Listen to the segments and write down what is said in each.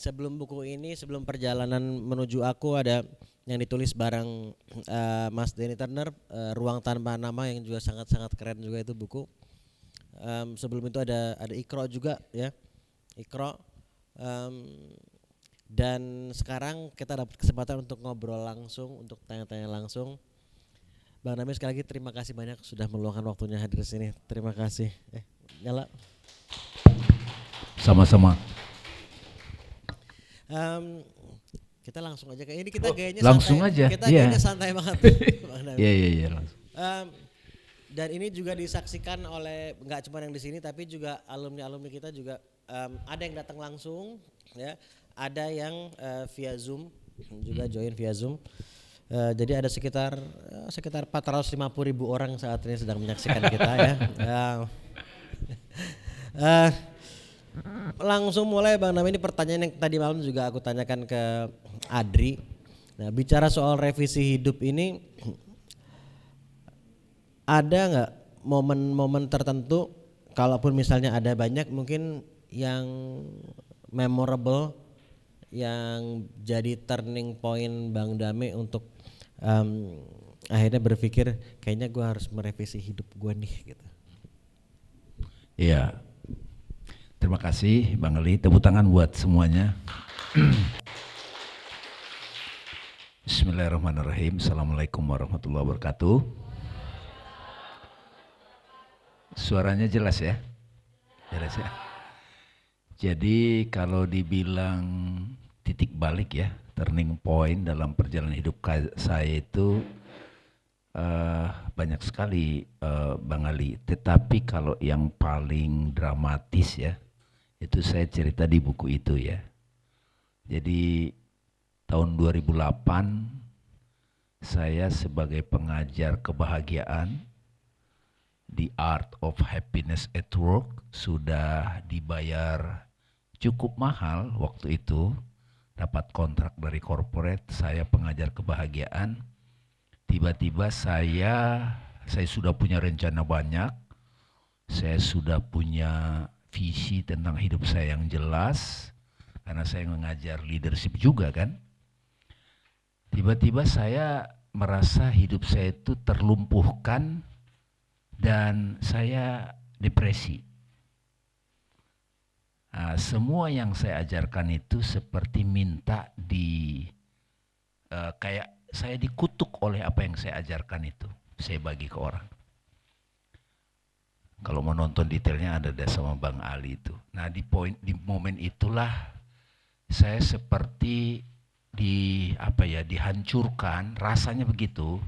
sebelum buku ini, sebelum perjalanan menuju aku ada yang ditulis bareng Mas Denny Turner, Ruang Tanpa Nama yang juga sangat-sangat keren juga itu buku. Sebelum itu ada Iqra juga ya, Iqra. Em, dan sekarang kita dapat kesempatan untuk ngobrol langsung, untuk tanya-tanya langsung. Bang Nami sekali lagi terima kasih banyak sudah meluangkan waktunya hadir di sini. Terima kasih. Nyala. Sama-sama. Em, kita langsung aja kayak ini kita gayanya Langsung santai, aja, kita iya. gayanya santai banget, Bang Nami. Iya langsung. Dan ini juga disaksikan oleh nggak cuma yang di sini tapi juga alumni-alumni kita juga ada yang datang langsung ya, ada yang via Zoom juga join via Zoom. Jadi ada sekitar 450.000 orang saat ini sedang menyaksikan kita ya. Langsung mulai Bang Nam, ini pertanyaan yang tadi malam juga aku tanyakan ke Adri. Nah, bicara soal revisi hidup ini, ada nggak momen-momen tertentu, kalaupun misalnya ada banyak, mungkin yang memorable, yang jadi turning point Bang Dame untuk akhirnya berpikir kayaknya gue harus merevisi hidup gue nih gitu. Iya. Terima kasih Bang Ali, tepuk tangan buat semuanya. Bismillahirrahmanirrahim. Assalamualaikum warahmatullahi wabarakatuh. Suaranya jelas ya? Jelas ya? Jadi kalau dibilang titik balik ya, turning point dalam perjalanan hidup saya itu banyak sekali Bang Ali. Tetapi kalau yang paling dramatis ya, itu saya cerita di buku itu ya. Jadi tahun 2008 saya sebagai pengajar kebahagiaan The Art of Happiness at Work sudah dibayar cukup mahal waktu itu, dapat kontrak dari corporate, saya pengajar kebahagiaan. Tiba-tiba saya sudah punya rencana banyak, saya sudah punya visi tentang hidup saya yang jelas, karena saya mengajar leadership juga kan. Tiba-tiba saya merasa hidup saya itu terlumpuhkan dan saya depresi. Nah, semua yang saya ajarkan itu seperti minta kayak saya dikutuk oleh apa yang saya ajarkan itu. Saya bagi ke orang. Kalau mau nonton detailnya ada sama Bang Ali itu. Nah di momen itulah saya seperti dihancurkan, rasanya begitu.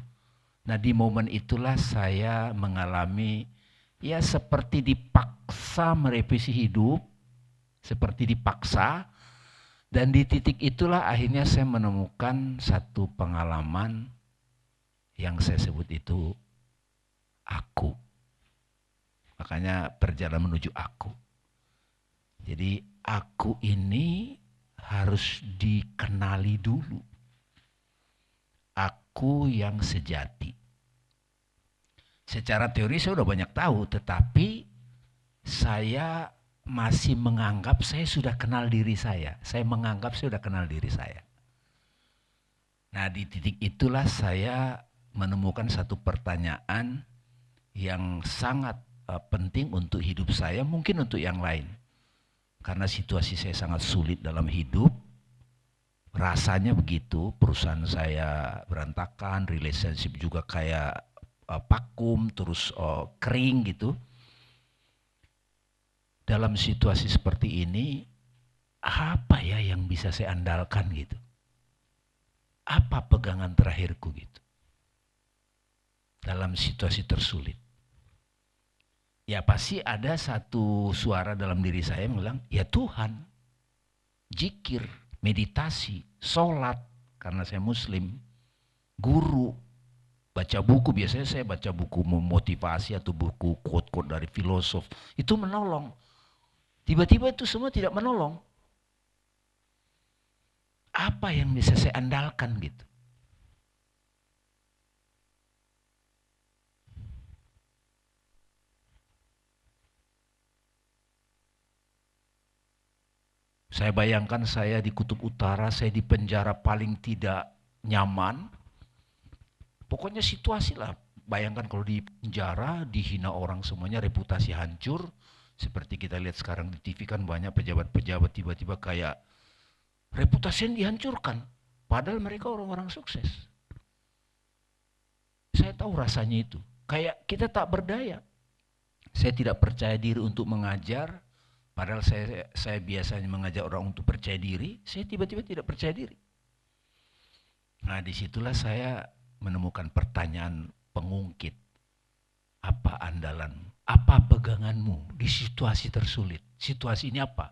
Nah di momen itulah saya mengalami ya seperti dipaksa merevisi hidup, seperti dipaksa. Dan di titik itulah akhirnya saya menemukan satu pengalaman yang saya sebut itu aku. Makanya perjalanan menuju aku. Jadi aku ini harus dikenali dulu. Aku yang sejati. Secara teori saya udah banyak tahu, tetapi saya masih menganggap saya sudah kenal diri saya. Saya menganggap saya sudah kenal diri saya. Nah di titik itulah saya menemukan satu pertanyaan yang sangat penting untuk hidup saya, mungkin untuk yang lain. Karena situasi saya sangat sulit dalam hidup, rasanya begitu, perusahaan saya berantakan, relationship juga kayak vakum, terus kering gitu. Dalam situasi seperti ini, apa ya yang bisa saya andalkan gitu? Apa pegangan terakhirku gitu? Dalam situasi tersulit. Ya pasti ada satu suara dalam diri saya yang bilang, ya Tuhan, zikir, meditasi, sholat, karena saya muslim, guru, baca buku, biasanya saya baca buku memotivasi atau buku quote-quote dari filosof, itu menolong. Tiba-tiba itu semua tidak menolong. Apa yang bisa saya andalkan gitu? Saya bayangkan saya di Kutub Utara, saya di penjara paling tidak nyaman. Pokoknya situasi lah. Bayangkan kalau di penjara, dihina orang semuanya, reputasi hancur. Seperti kita lihat sekarang di TV kan banyak pejabat-pejabat tiba-tiba kayak reputasi yang dihancurkan. Padahal mereka orang-orang sukses. Saya tahu rasanya itu. Kayak kita tak berdaya. Saya tidak percaya diri untuk mengajar. Padahal saya biasanya mengajak orang untuk percaya diri, saya tiba-tiba tidak percaya diri. Nah, disitulah saya menemukan pertanyaan pengungkit. Apa andalanmu? Apa peganganmu di situasi tersulit? Situasi ini apa?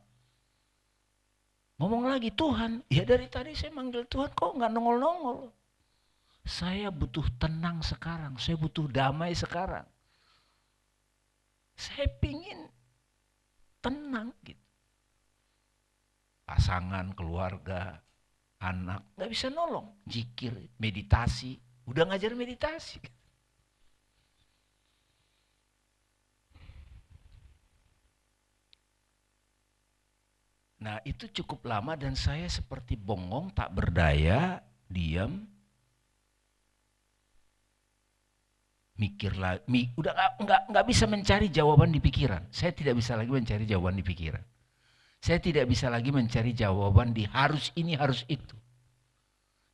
Ngomong lagi, Tuhan. Ya dari tadi saya manggil Tuhan, kok nggak nongol-nongol? Saya butuh tenang sekarang, saya butuh damai sekarang. Saya pingin tenang gitu. Pasangan, keluarga, anak, gak bisa nolong. Zikir, meditasi, udah ngajar meditasi. Nah itu cukup lama dan saya seperti bongong, tak berdaya, diam. Mikir lagi, udah nggak bisa mencari jawaban di pikiran. Saya tidak bisa lagi mencari jawaban di pikiran. Saya tidak bisa lagi mencari jawaban di harus ini harus itu.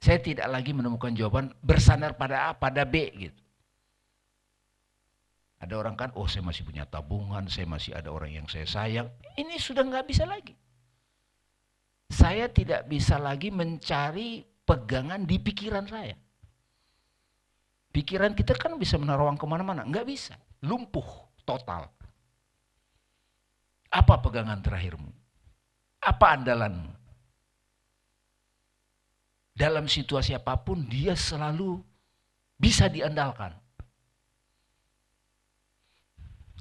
Saya tidak lagi menemukan jawaban bersandar pada A pada B gitu. Ada orang kan, oh saya masih punya tabungan, saya masih ada orang yang saya sayang. Ini sudah nggak bisa lagi. Saya tidak bisa lagi mencari pegangan di pikiran saya. Pikiran kita kan bisa menaruh uang kemana-mana, nggak bisa, lumpuh total. Apa pegangan terakhirmu? Apa andalanmu? Dalam situasi apapun dia selalu bisa diandalkan.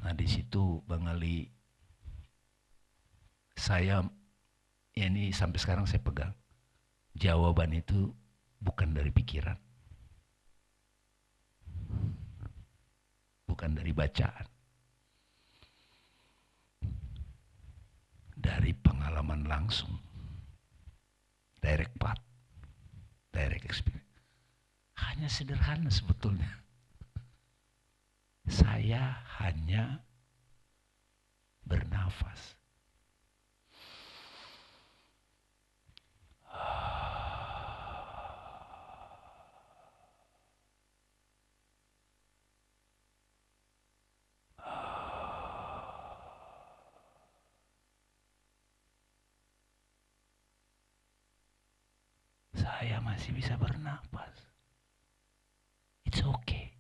Nah di situ Bang Ali, saya ini sampai sekarang saya pegang. Jawaban itu bukan dari pikiran. Bukan dari bacaan. Dari pengalaman langsung. Direct path. Direct experience. Hanya sederhana sebetulnya. Saya hanya bernafas. Saya masih bisa bernapas. It's okay.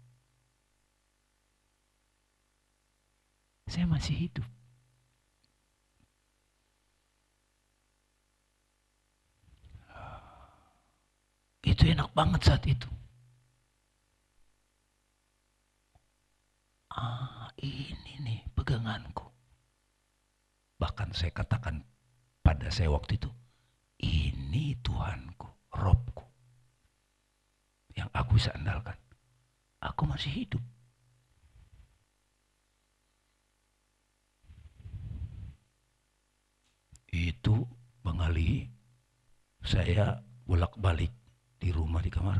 Saya masih hidup. Itu enak banget saat itu. Ini nih peganganku. Bahkan saya katakan pada saya waktu itu, ini Tuhanku, Robku, yang aku bisa andalkan. Aku masih hidup. Itu Bang Ali, saya bolak-balik di rumah di kamar.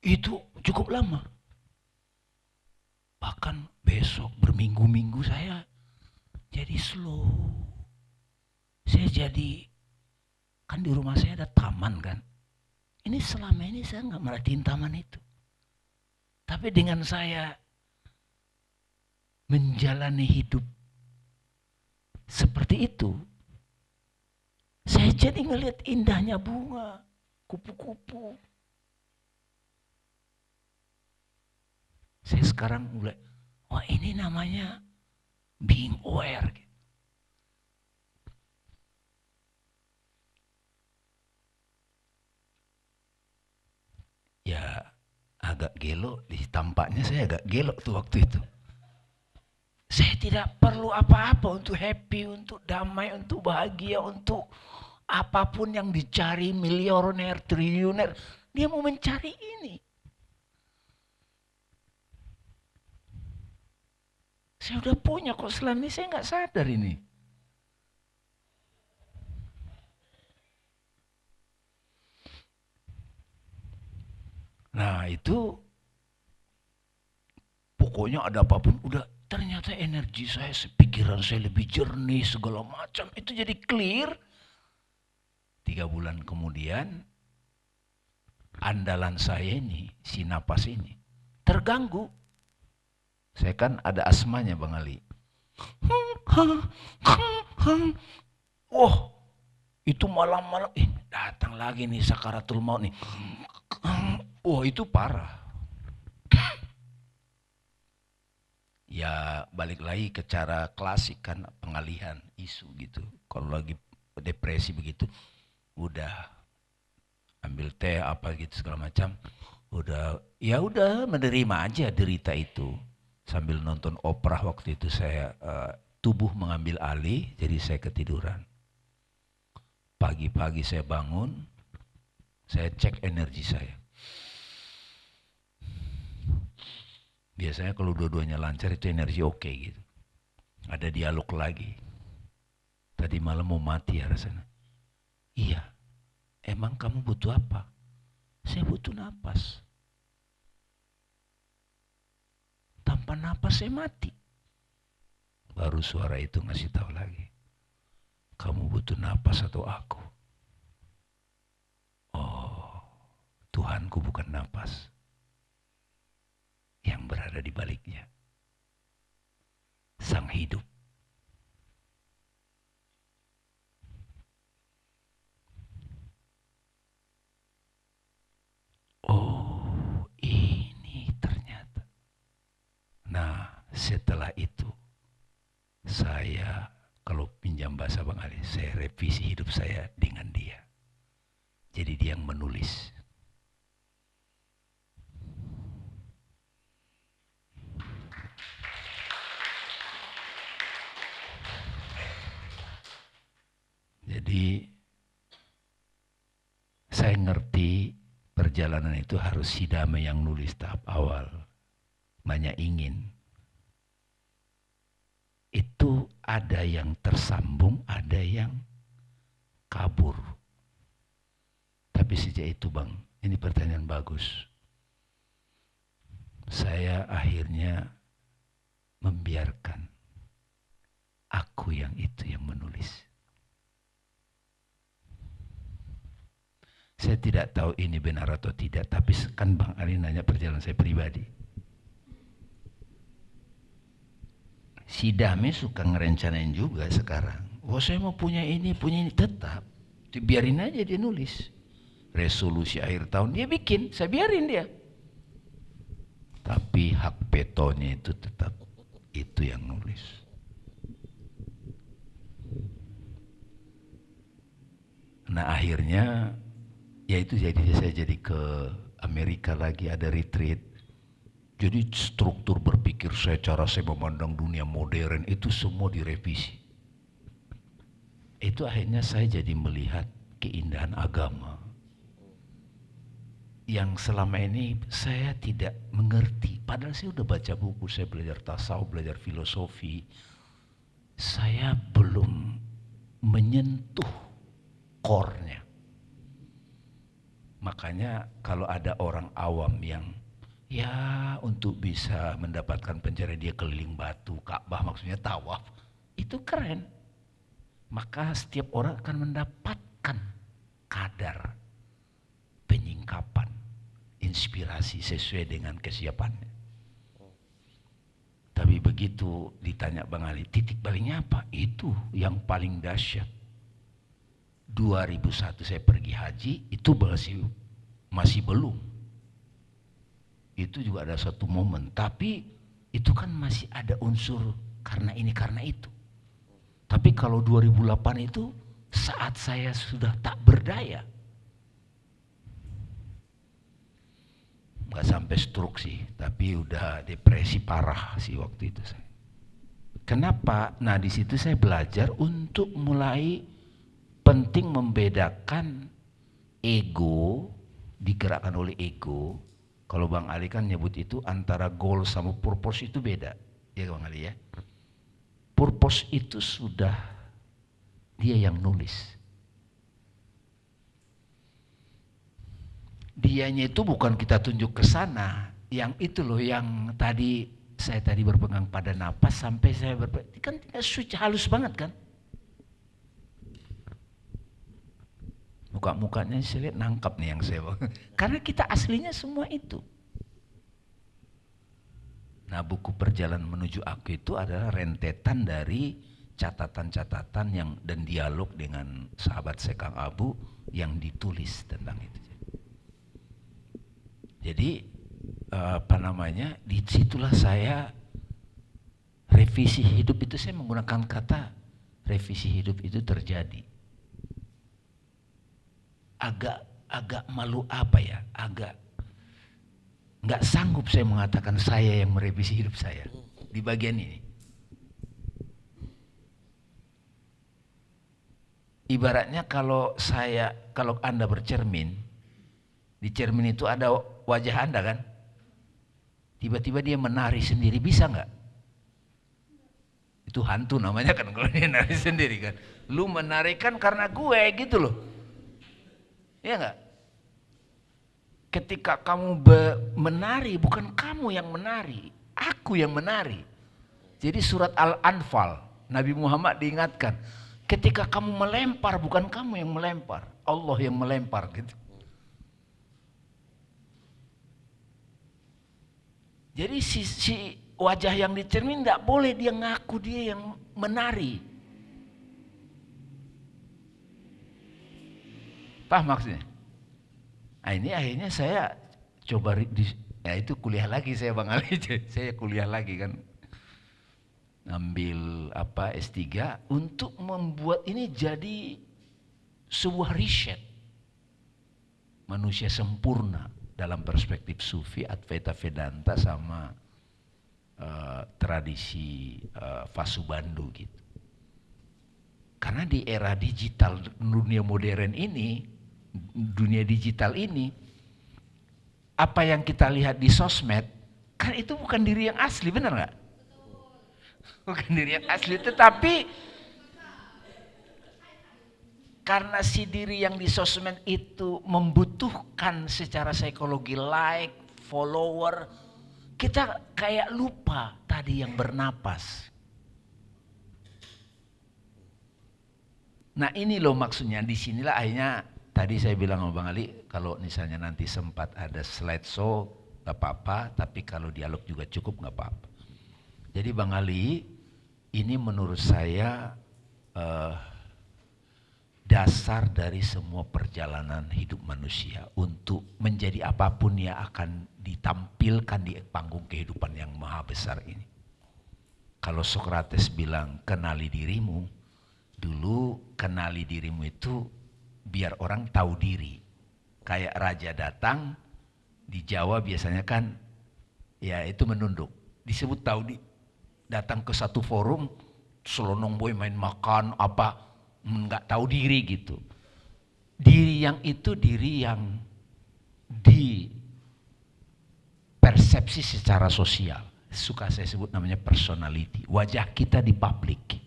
Itu cukup lama. Bahkan besok berminggu-minggu saya jadi slow. Saya jadi, kan di rumah saya ada taman kan. Ini selama ini saya nggak merhatiin taman itu. Tapi dengan saya menjalani hidup seperti itu, saya jadi ngelihat indahnya bunga, kupu-kupu. Saya sekarang mulai, wah ini namanya being aware. Ya agak gelo, tampaknya saya agak gelo tuh waktu itu. Saya tidak perlu apa-apa untuk happy, untuk damai, untuk bahagia, untuk apapun yang dicari miliuner, triliuner. Dia mau mencari ini. Saya udah punya kok, selama ini saya nggak sadar ini. Nah itu pokoknya ada apapun udah, ternyata energi saya, pikiran saya lebih jernih, segala macam itu jadi clear. 3 bulan kemudian andalan saya ini, si napas ini terganggu. Saya kan ada asmanya Bang Ali. Wah, itu malam-malam datang lagi nih sakaratul maut nih. Wah, itu parah. Ya balik lagi ke cara klasik kan, pengalihan isu gitu. Kalau lagi depresi begitu, udah ambil teh apa gitu segala macam, udah ya udah menerima aja derita itu. Sambil nonton opera waktu itu saya tubuh mengambil alih, jadi saya ketiduran. Pagi-pagi saya bangun, saya cek energi saya. Biasanya kalau dua-duanya lancar itu energi oke gitu. Ada dialog lagi. Tadi malam mau mati ya rasanya. Iya, emang kamu butuh apa? Saya butuh napas. Tanpa napas saya mati. Baru suara itu ngasih tahu lagi. Kamu butuh napas atau aku? Oh, Tuhanku bukan napas. Yang berada di baliknya. Sang hidup. Oh, ini ternyata. Nah, setelah itu saya, kalau pinjam bahasa Bang Ali, saya revisi hidup saya dengan dia. Jadi dia yang menulis. Jadi saya ngerti perjalanan itu harus si Damai yang nulis tahap awal. Banyak ingin. Itu ada yang tersambung, ada yang kabur. Tapi sejak itu Bang, ini pertanyaan bagus. Saya akhirnya membiarkan aku yang itu yang menulis. Saya tidak tahu ini benar atau tidak, tapi kan Bang Ali nanya perjalanan saya pribadi. Si Dame suka ngerencanain juga sekarang. Oh saya mau punya ini, tetap. Biarin aja dia nulis. Resolusi akhir tahun dia bikin, saya biarin dia. Tapi hak vetonya itu tetap itu yang nulis. Nah akhirnya ya itu, jadi saya jadi ke Amerika lagi, ada retreat. Jadi struktur berpikir saya, cara saya memandang dunia modern itu semua direvisi. Itu akhirnya saya jadi melihat keindahan agama yang selama ini saya tidak mengerti. Padahal saya udah baca buku, saya belajar tasawuf, belajar filosofi. Saya belum menyentuh core-nya. Makanya kalau ada orang awam yang ya untuk bisa mendapatkan pencarian dia keliling batu, Ka'bah maksudnya tawaf, itu keren. Maka setiap orang akan mendapatkan kadar penyingkapan, inspirasi sesuai dengan kesiapannya. Tapi begitu ditanya Bang Ali, titik baliknya apa? Itu yang paling dahsyat. 2001 saya pergi haji, itu masih belum. Itu juga ada satu momen, tapi itu kan masih ada unsur karena ini karena itu. Tapi kalau 2008 itu saat saya sudah tak berdaya. Gak sampai stroke sih, tapi udah depresi parah sih waktu itu saya. Kenapa? Nah di situ saya belajar untuk mulai penting membedakan ego, digerakkan oleh ego. Kalau Bang Ali kan nyebut itu antara goal sama purpose itu beda. ya Bang Ali ya. Purpose itu sudah dia yang nulis. Dianya itu bukan kita tunjuk ke sana. Yang itu loh yang tadi saya berpegang pada napas sampai saya kan switch halus banget kan. Muka-mukanya saya lihat nangkap nih yang saya bawa. Karena kita aslinya semua itu. Nah, buku Perjalanan Menuju Aku itu adalah rentetan dari catatan-catatan yang dan dialog dengan sahabat saya Kang Abu yang ditulis tentang itu. Jadi disitulah saya revisi hidup itu, saya menggunakan kata revisi hidup itu terjadi. Agak malu apa ya, agak nggak sanggup saya mengatakan saya yang merevisi hidup saya di bagian ini. Ibaratnya kalau Anda bercermin, di cermin itu ada wajah Anda kan, tiba-tiba dia menari sendiri, bisa nggak? Itu hantu namanya kan kalau dia nari sendiri kan. Lu menarikan karena gue gitu loh. Iya nggak? Ketika kamu menari, bukan kamu yang menari, aku yang menari. Jadi surat Al-Anfal, Nabi Muhammad diingatkan, ketika kamu melempar, bukan kamu yang melempar, Allah yang melempar gitu. Jadi si wajah yang dicermin tidak boleh dia ngaku dia yang menari. Paham maksudnya? Nah ini akhirnya saya coba, itu kuliah lagi saya Bang Ali, saya kuliah lagi kan. Ngambil S3 untuk membuat ini jadi sebuah riset. Manusia sempurna dalam perspektif Sufi, Advaita Vedanta sama tradisi Vasubandu gitu. Karena di era digital, dunia modern ini, dunia digital ini, apa yang kita lihat di sosmed, kan itu bukan diri yang asli, benar nggak? Bukan diri yang asli, tetapi karena si diri yang di sosmed itu membutuhkan secara psikologi like, follower, kita kayak lupa tadi yang bernapas. Nah ini loh maksudnya, disinilah akhirnya tadi saya bilang sama Bang Ali, kalau misalnya nanti sempat ada slideshow gak apa-apa, tapi kalau dialog juga cukup gak apa-apa. Jadi Bang Ali, ini menurut saya dasar dari semua perjalanan hidup manusia untuk menjadi apapun yang akan ditampilkan di panggung kehidupan yang maha besar ini. Kalau Sokrates bilang kenali dirimu, dulu kenali dirimu itu biar orang tahu diri. Kayak raja datang di Jawa biasanya kan ya itu menunduk, disebut tahu datang ke satu forum selonong boy main makan apa, nggak tahu diri gitu. Diri yang itu diri yang di persepsi secara sosial, suka saya sebut namanya personality, wajah kita di publik.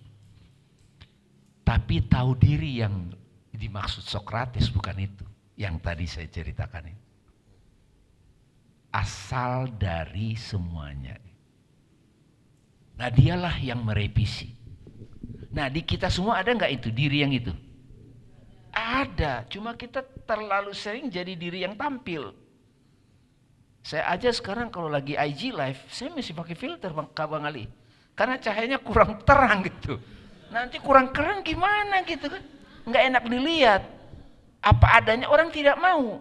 Tapi tahu diri yang dimaksud Sokrates bukan itu yang tadi saya ceritakan ini. Asal dari semuanya. Nah dialah yang merevisi. Nah di kita semua ada nggak itu diri yang itu? Ada, cuma kita terlalu sering jadi diri yang tampil. Saya aja sekarang kalau lagi IG live, saya masih pakai filter Bang Ali. Karena cahayanya kurang terang gitu. Nanti kurang keren gimana gitu kan. Nggak enak dilihat. Apa adanya orang tidak mau.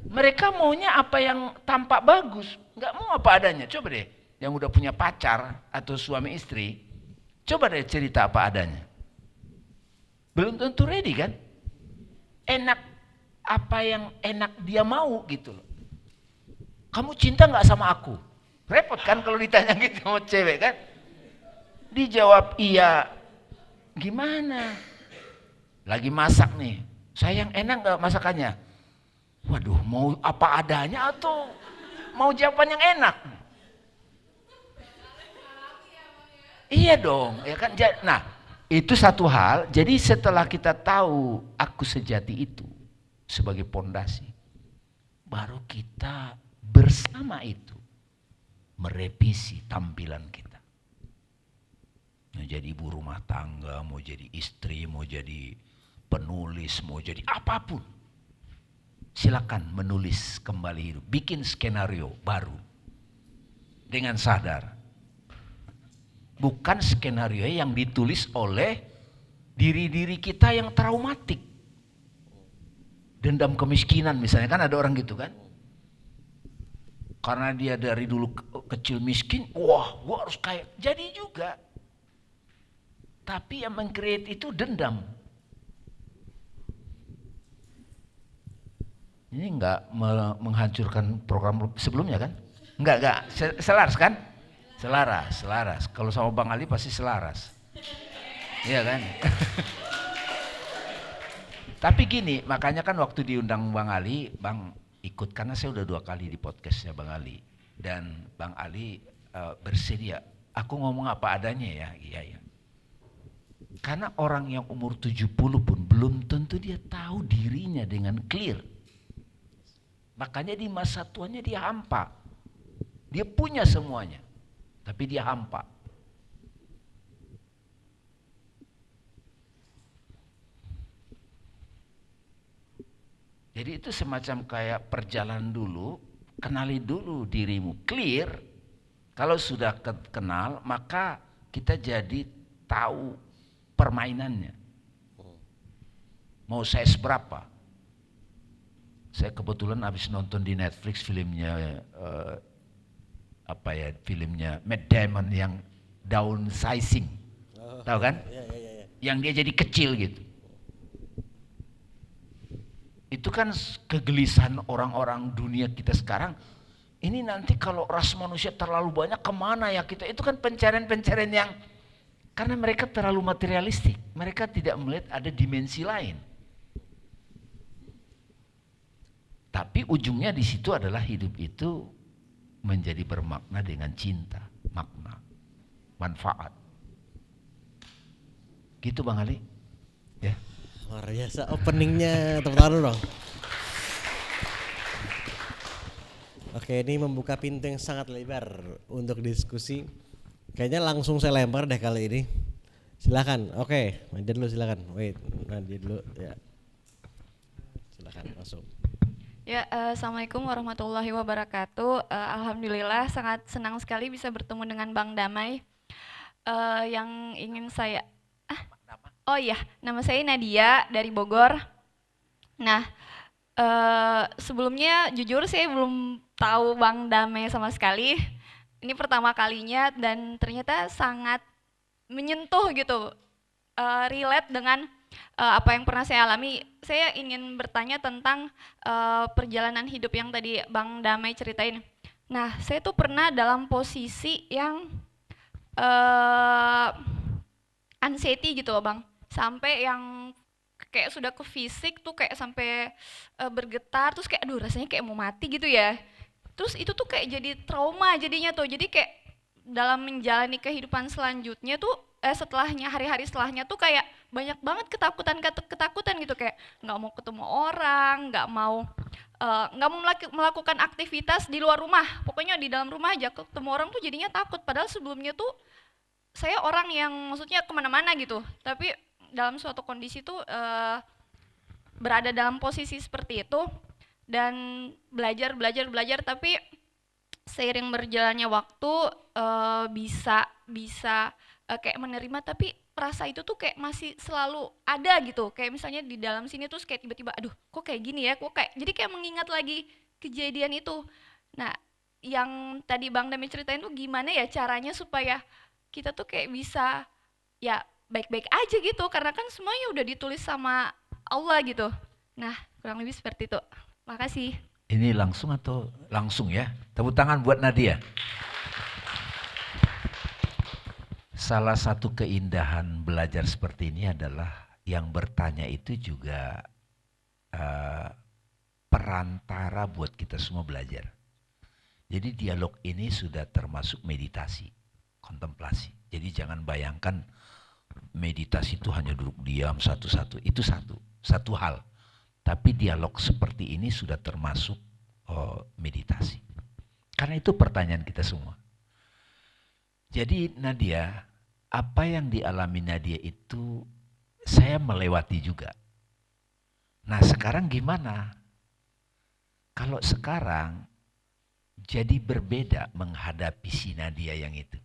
Mereka maunya apa yang tampak bagus. Nggak mau apa adanya. Coba deh, yang udah punya pacar atau suami istri, coba deh cerita apa adanya. Belum tentu ready kan. Enak apa yang enak dia mau gitu loh. Kamu cinta nggak sama aku? Repot kan kalau ditanya gitu sama cewek kan. Dijawab iya. Gimana? Lagi masak nih. Sayang enak nggak masakannya? Waduh, mau apa adanya atau mau jawaban yang enak? Iya dong, ya kan? Nah, itu satu hal. Jadi setelah kita tahu aku sejati itu sebagai pondasi, baru kita bersama itu merevisi tampilan kita. Mau jadi ibu rumah tangga, mau jadi istri, mau jadi penulis, mau jadi apapun. Silakan menulis kembali hidup, bikin skenario baru dengan sadar. Bukan skenario yang ditulis oleh diri-diri kita yang traumatik. Dendam kemiskinan misalnya, kan ada orang gitu kan. Karena dia dari dulu kecil miskin, wah gua harus kaya. Jadi juga. Tapi yang meng-create itu dendam. Ini enggak menghancurkan program sebelumnya kan? Enggak. Selaras kan? Selaras. Kalau sama Bang Ali pasti selaras. Iya kan? Tapi gini, makanya kan waktu diundang Bang Ali, Bang ikut karena saya udah 2 kali di podcastnya Bang Ali. Dan Bang Ali bersedia, aku ngomong apa adanya ya, iya. Karena orang yang umur 70 pun belum tentu dia tahu dirinya dengan clear. Makanya di masa tuanya dia hampa. Dia punya semuanya, tapi dia hampa. Jadi itu semacam kayak perjalanan dulu, kenali dulu dirimu, clear. Kalau sudah kenal, maka kita jadi tahu permainannya. Mau saya seberapa? Saya kebetulan habis nonton di Netflix filmnya filmnya Matt Damon yang downsizing. Tahu kan? Iya. Yang dia jadi kecil gitu. Itu kan kegelisahan orang-orang dunia kita sekarang. Ini nanti kalau ras manusia terlalu banyak kemana ya kita? Itu kan pencarian-pencarian yang karena mereka terlalu materialistik. Mereka tidak melihat ada dimensi lain. Tapi ujungnya di situ adalah hidup itu menjadi bermakna dengan cinta, makna, manfaat. Gitu Bang Ali. Ya. Luar biasa openingnya, tepuk tangan dulu dong. Oke, ini membuka pintu yang sangat lebar untuk diskusi. Kayaknya langsung saya lempar deh kali ini. Silakan. Oke, Nadia dulu silakan. Wait, Nadia dulu ya. Silakan masuk. Ya, Assalamualaikum warahmatullahi wabarakatuh. Alhamdulillah sangat senang sekali bisa bertemu dengan Bang Damai. Yang ingin saya, oh iya, nama saya Nadia dari Bogor. Nah, sebelumnya jujur saya belum tahu Bang Damai sama sekali. Ini pertama kalinya dan ternyata sangat menyentuh gitu, relate dengan apa yang pernah saya alami. Saya ingin bertanya tentang perjalanan hidup yang tadi Bang Damai ceritain. Nah, saya tuh pernah dalam posisi yang anxiety gitu loh Bang. Sampai yang kayak sudah ke fisik tuh kayak sampai bergetar, terus kayak aduh rasanya kayak mau mati gitu ya. Terus itu tuh kayak jadi trauma jadinya tuh. Jadi kayak dalam menjalani kehidupan selanjutnya tuh setelahnya, hari-hari setelahnya tuh kayak banyak banget ketakutan gitu, kayak nggak mau ketemu orang, nggak mau melakukan aktivitas di luar rumah, pokoknya di dalam rumah aja. Ketemu orang tuh jadinya takut, padahal sebelumnya tuh saya orang yang maksudnya kemana-mana gitu, tapi dalam suatu kondisi tuh berada dalam posisi seperti itu dan belajar, tapi seiring berjalannya waktu bisa kayak menerima, tapi rasa itu tuh kayak masih selalu ada gitu. Kayak misalnya di dalam sini tuh kayak tiba-tiba aduh kok kayak gini ya, kok kayak jadi kayak mengingat lagi kejadian itu. Nah, yang tadi Bang Dami ceritain tuh gimana ya caranya supaya kita tuh kayak bisa ya baik-baik aja gitu, karena kan semuanya udah ditulis sama Allah gitu. Nah, kurang lebih seperti itu. Makasih. Ini langsung atau langsung ya? Tepuk tangan buat Nadia. Salah satu keindahan belajar seperti ini adalah yang bertanya itu juga perantara buat kita semua belajar. Jadi dialog ini sudah termasuk meditasi, kontemplasi. Jadi jangan bayangkan meditasi itu hanya duduk diam satu-satu. Itu satu hal. Tapi dialog seperti ini sudah termasuk meditasi. Karena itu pertanyaan kita semua. Jadi Nadia, apa yang dialami Nadia itu saya melewati juga. Nah sekarang gimana? Kalau sekarang jadi berbeda menghadapi si Nadia yang itu.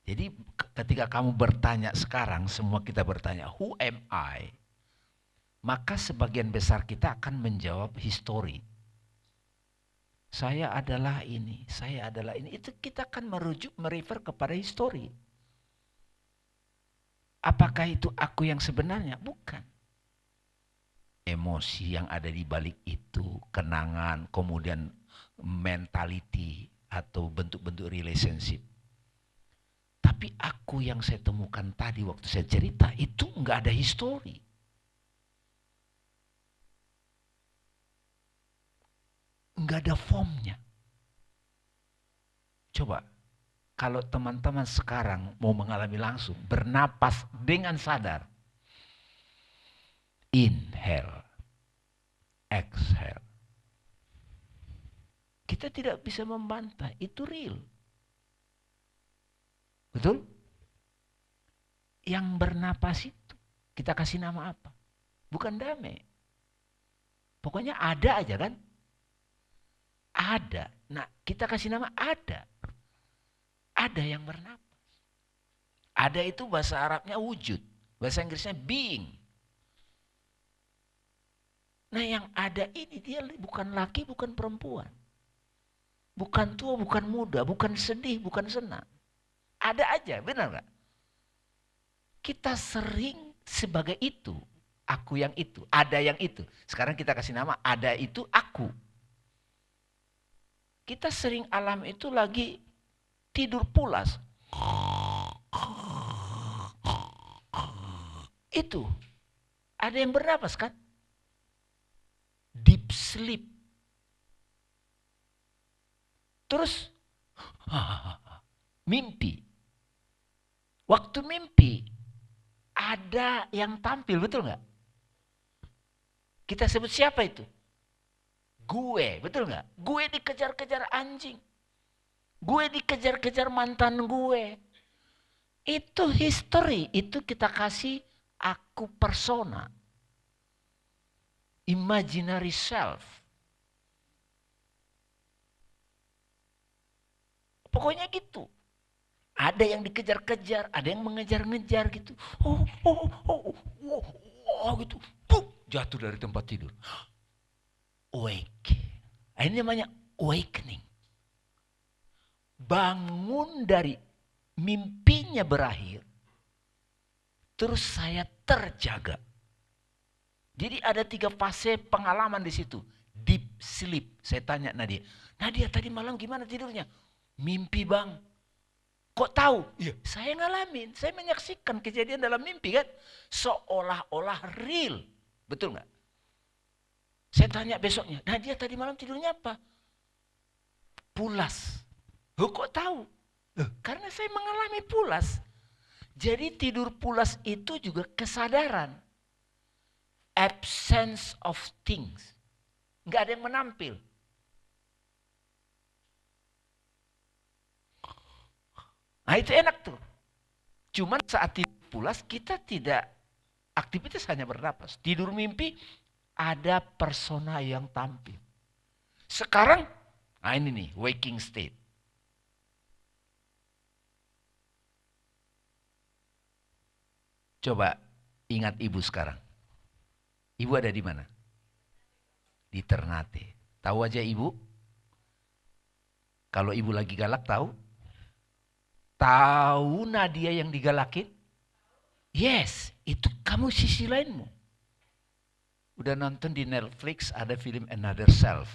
Jadi ketika kamu bertanya sekarang, semua kita bertanya, who am I? Maka sebagian besar kita akan menjawab history. Saya adalah ini, saya adalah ini. Itu kita akan merefer kepada history. Apakah itu aku yang sebenarnya? Bukan. Emosi yang ada di balik itu, kenangan, kemudian mentality atau bentuk-bentuk relationship. Tapi aku yang saya temukan tadi waktu saya cerita itu enggak ada history. Enggak ada formnya. Coba, kalau teman-teman sekarang mau mengalami langsung, bernapas dengan sadar. Inhale, exhale. Kita tidak bisa membantah, itu real. Betul? Yang bernapas itu, kita kasih nama apa? Bukan damai. Pokoknya ada aja kan? Ada. Nah, kita kasih nama ada. Ada yang bernapas. Ada itu bahasa Arabnya wujud. Bahasa Inggrisnya being. Nah, yang ada ini dia bukan laki, bukan perempuan. Bukan tua, bukan muda, bukan sedih, bukan senang. Ada aja, benar gak? Kita sering sebagai itu. Aku yang itu, ada yang itu. Sekarang kita kasih nama ada itu aku. Kita sering alam itu lagi tidur pulas. Itu. Ada yang bernapas kan? Deep sleep. Terus mimpi. Waktu mimpi ada yang tampil, betul nggak? Kita sebut siapa itu? Gue, betul nggak? Gue dikejar-kejar anjing. Gue dikejar-kejar mantan gue. Itu history, itu kita kasih aku persona. Imaginary self. Pokoknya gitu. Ada yang dikejar-kejar, ada yang mengejar-ngejar gitu. Gitu. Jatuh dari tempat tidur. Awake. Ini namanya awakening. Bangun dari mimpinya berakhir. Terus saya terjaga. Jadi ada 3 fase pengalaman di situ. Deep sleep. Saya tanya Nadia. Nadia tadi malam gimana tidurnya? Mimpi bang. Kok tahu? Ya, saya ngalamin. Saya menyaksikan kejadian dalam mimpi kan. Seolah-olah real. Betul nggak? Saya tanya besoknya, Nadia tadi malam tidurnya apa? Pulas. Kok tahu? Karena saya mengalami pulas. Jadi tidur pulas itu juga kesadaran. Absence of things. Nggak ada yang menampil. Nah itu enak tuh. Cuman saat tidur pulas kita tidak, aktivitas hanya bernapas. Tidur mimpi ada persona yang tampil. Sekarang, nah ini nih, waking state. Coba ingat ibu sekarang. Ibu ada di mana? Di Ternate. Tahu aja ibu? Kalau ibu lagi galak tahu? Tahu Nadia yang digalakin? Yes, itu kamu sisi lainmu. Udah nonton di Netflix ada film Another Self.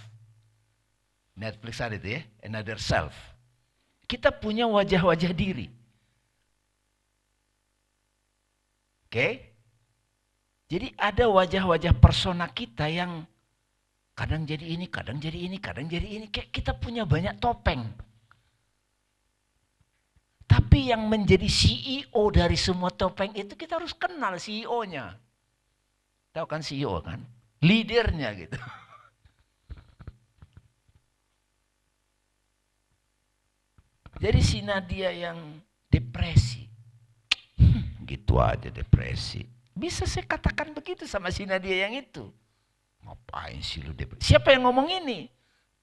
Netflix ada itu ya, Another Self. Kita punya wajah-wajah diri. Oke? Jadi ada wajah-wajah persona kita yang kadang jadi ini, kadang jadi ini, kadang jadi ini. Kayak kita punya banyak topeng. Tapi yang menjadi CEO dari semua topeng itu kita harus kenal CEO-nya. Tahu kan CEO kan? Leadernya gitu. Jadi si Nadia yang depresi. Gitu aja depresi. Bisa saya katakan begitu sama si Nadia yang itu. Ngapain sih lu depresi? Siapa yang ngomong ini?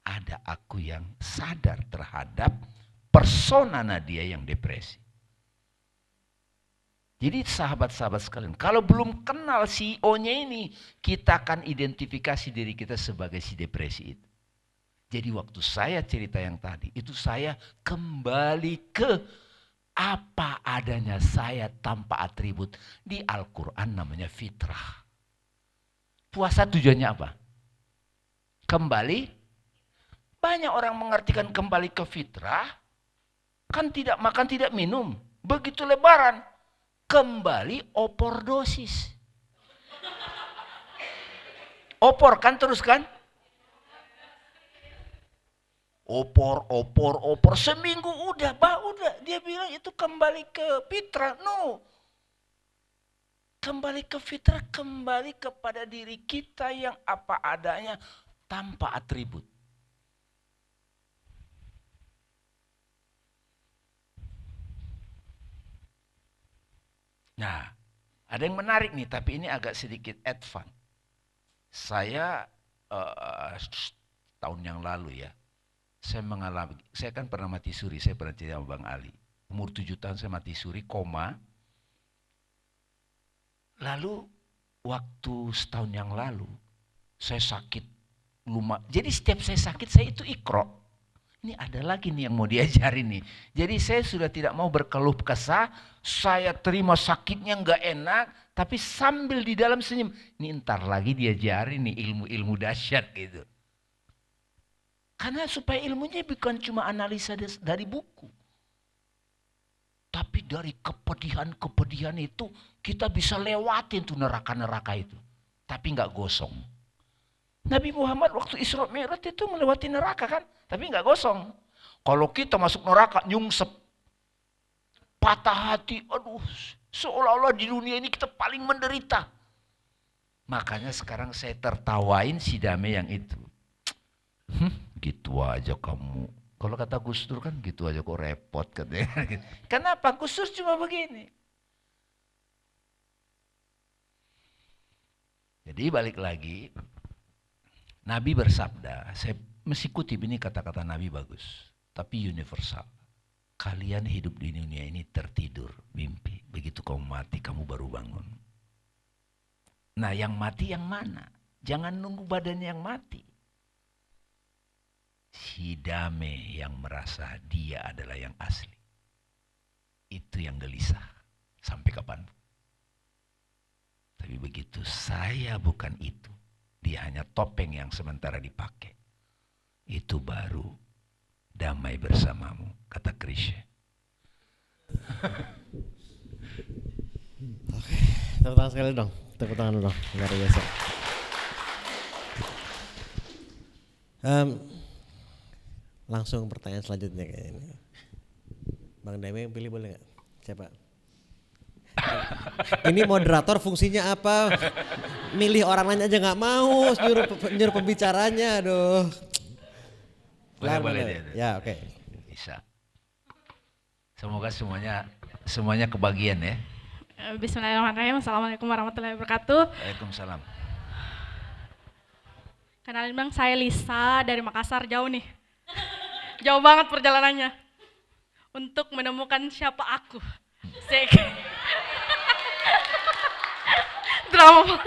Ada aku yang sadar terhadap persona Nadia yang depresi. Jadi sahabat-sahabat sekalian, kalau belum kenal CEO-nya ini, kita akan identifikasi diri kita sebagai si depresi itu. Jadi waktu saya cerita yang tadi, itu saya kembali ke apa adanya saya tanpa atribut. Di Al-Quran namanya fitrah. Puasa tujuannya apa? Kembali. Banyak orang mengartikan kembali ke fitrah. Kan tidak makan, tidak minum. Begitu lebaran. Kembali opordosis. Opor kan terus kan? Opor. Seminggu udah. Dia bilang itu kembali ke fitrah. No. Kembali ke fitrah, kembali kepada diri kita yang apa adanya tanpa atribut. Nah, ada yang menarik nih, tapi ini agak sedikit advance. Saya tahun yang lalu ya, saya kan pernah mati suri, saya pernah cerita sama Bang Ali. Umur 7 tahun saya mati suri, koma. Lalu waktu setahun yang lalu, saya sakit lumayan. Jadi setiap saya sakit, saya itu ikro. Ini ada lagi nih yang mau diajarin nih. Jadi saya sudah tidak mau berkeluh kesah, saya terima sakitnya nggak enak, tapi sambil di dalam senyum. Ini ntar lagi diajarin nih ilmu-ilmu dahsyat gitu. Karena supaya ilmunya bukan cuma analisa dari buku. Tapi dari kepedihan itu kita bisa lewatin tuh neraka-neraka itu. Tapi nggak gosong. Nabi Muhammad waktu Isra Mi'raj itu melewati neraka kan, tapi nggak gosong. Kalau kita masuk neraka nyungsep, patah hati, aduh, seolah-olah di dunia ini kita paling menderita. Makanya sekarang saya tertawain si Dame yang itu. Gitu aja kamu. Kalau kata Gus Dur kan gitu aja kok repot katanya. Kenapa? Gus Dur cuma begini. Jadi balik lagi. Nabi bersabda, saya mesti kutip ini kata-kata Nabi bagus, tapi universal. Kalian hidup di dunia ini tertidur, mimpi. Begitu kamu mati, kamu baru bangun. Nah yang mati yang mana? Jangan nunggu badannya yang mati. Si Dame yang merasa dia adalah yang asli. Itu yang gelisah. Sampai kapan? Tapi begitu saya bukan itu. Dia hanya topeng yang sementara dipakai. Itu baru damai bersamamu, kata Krisye. Oke, tepuk tangan sekali dong. Tepuk tangan dong, luar biasa. Langsung pertanyaan selanjutnya kayaknya. Bang Dame yang pilih boleh nggak? Siapa? Ini moderator fungsinya apa? Milih orang lain aja nggak mau, nyuruh pembicaranya, aduh. Boleh. Ya oke. Bisa. Semoga semuanya kebagian ya. Bismillahirrahmanirrahim. Assalamualaikum warahmatullahi wabarakatuh. Waalaikumsalam. Kenalin Bang, saya Lisa dari Makassar, jauh nih. Jauh banget perjalanannya. Untuk menemukan siapa aku. Drama.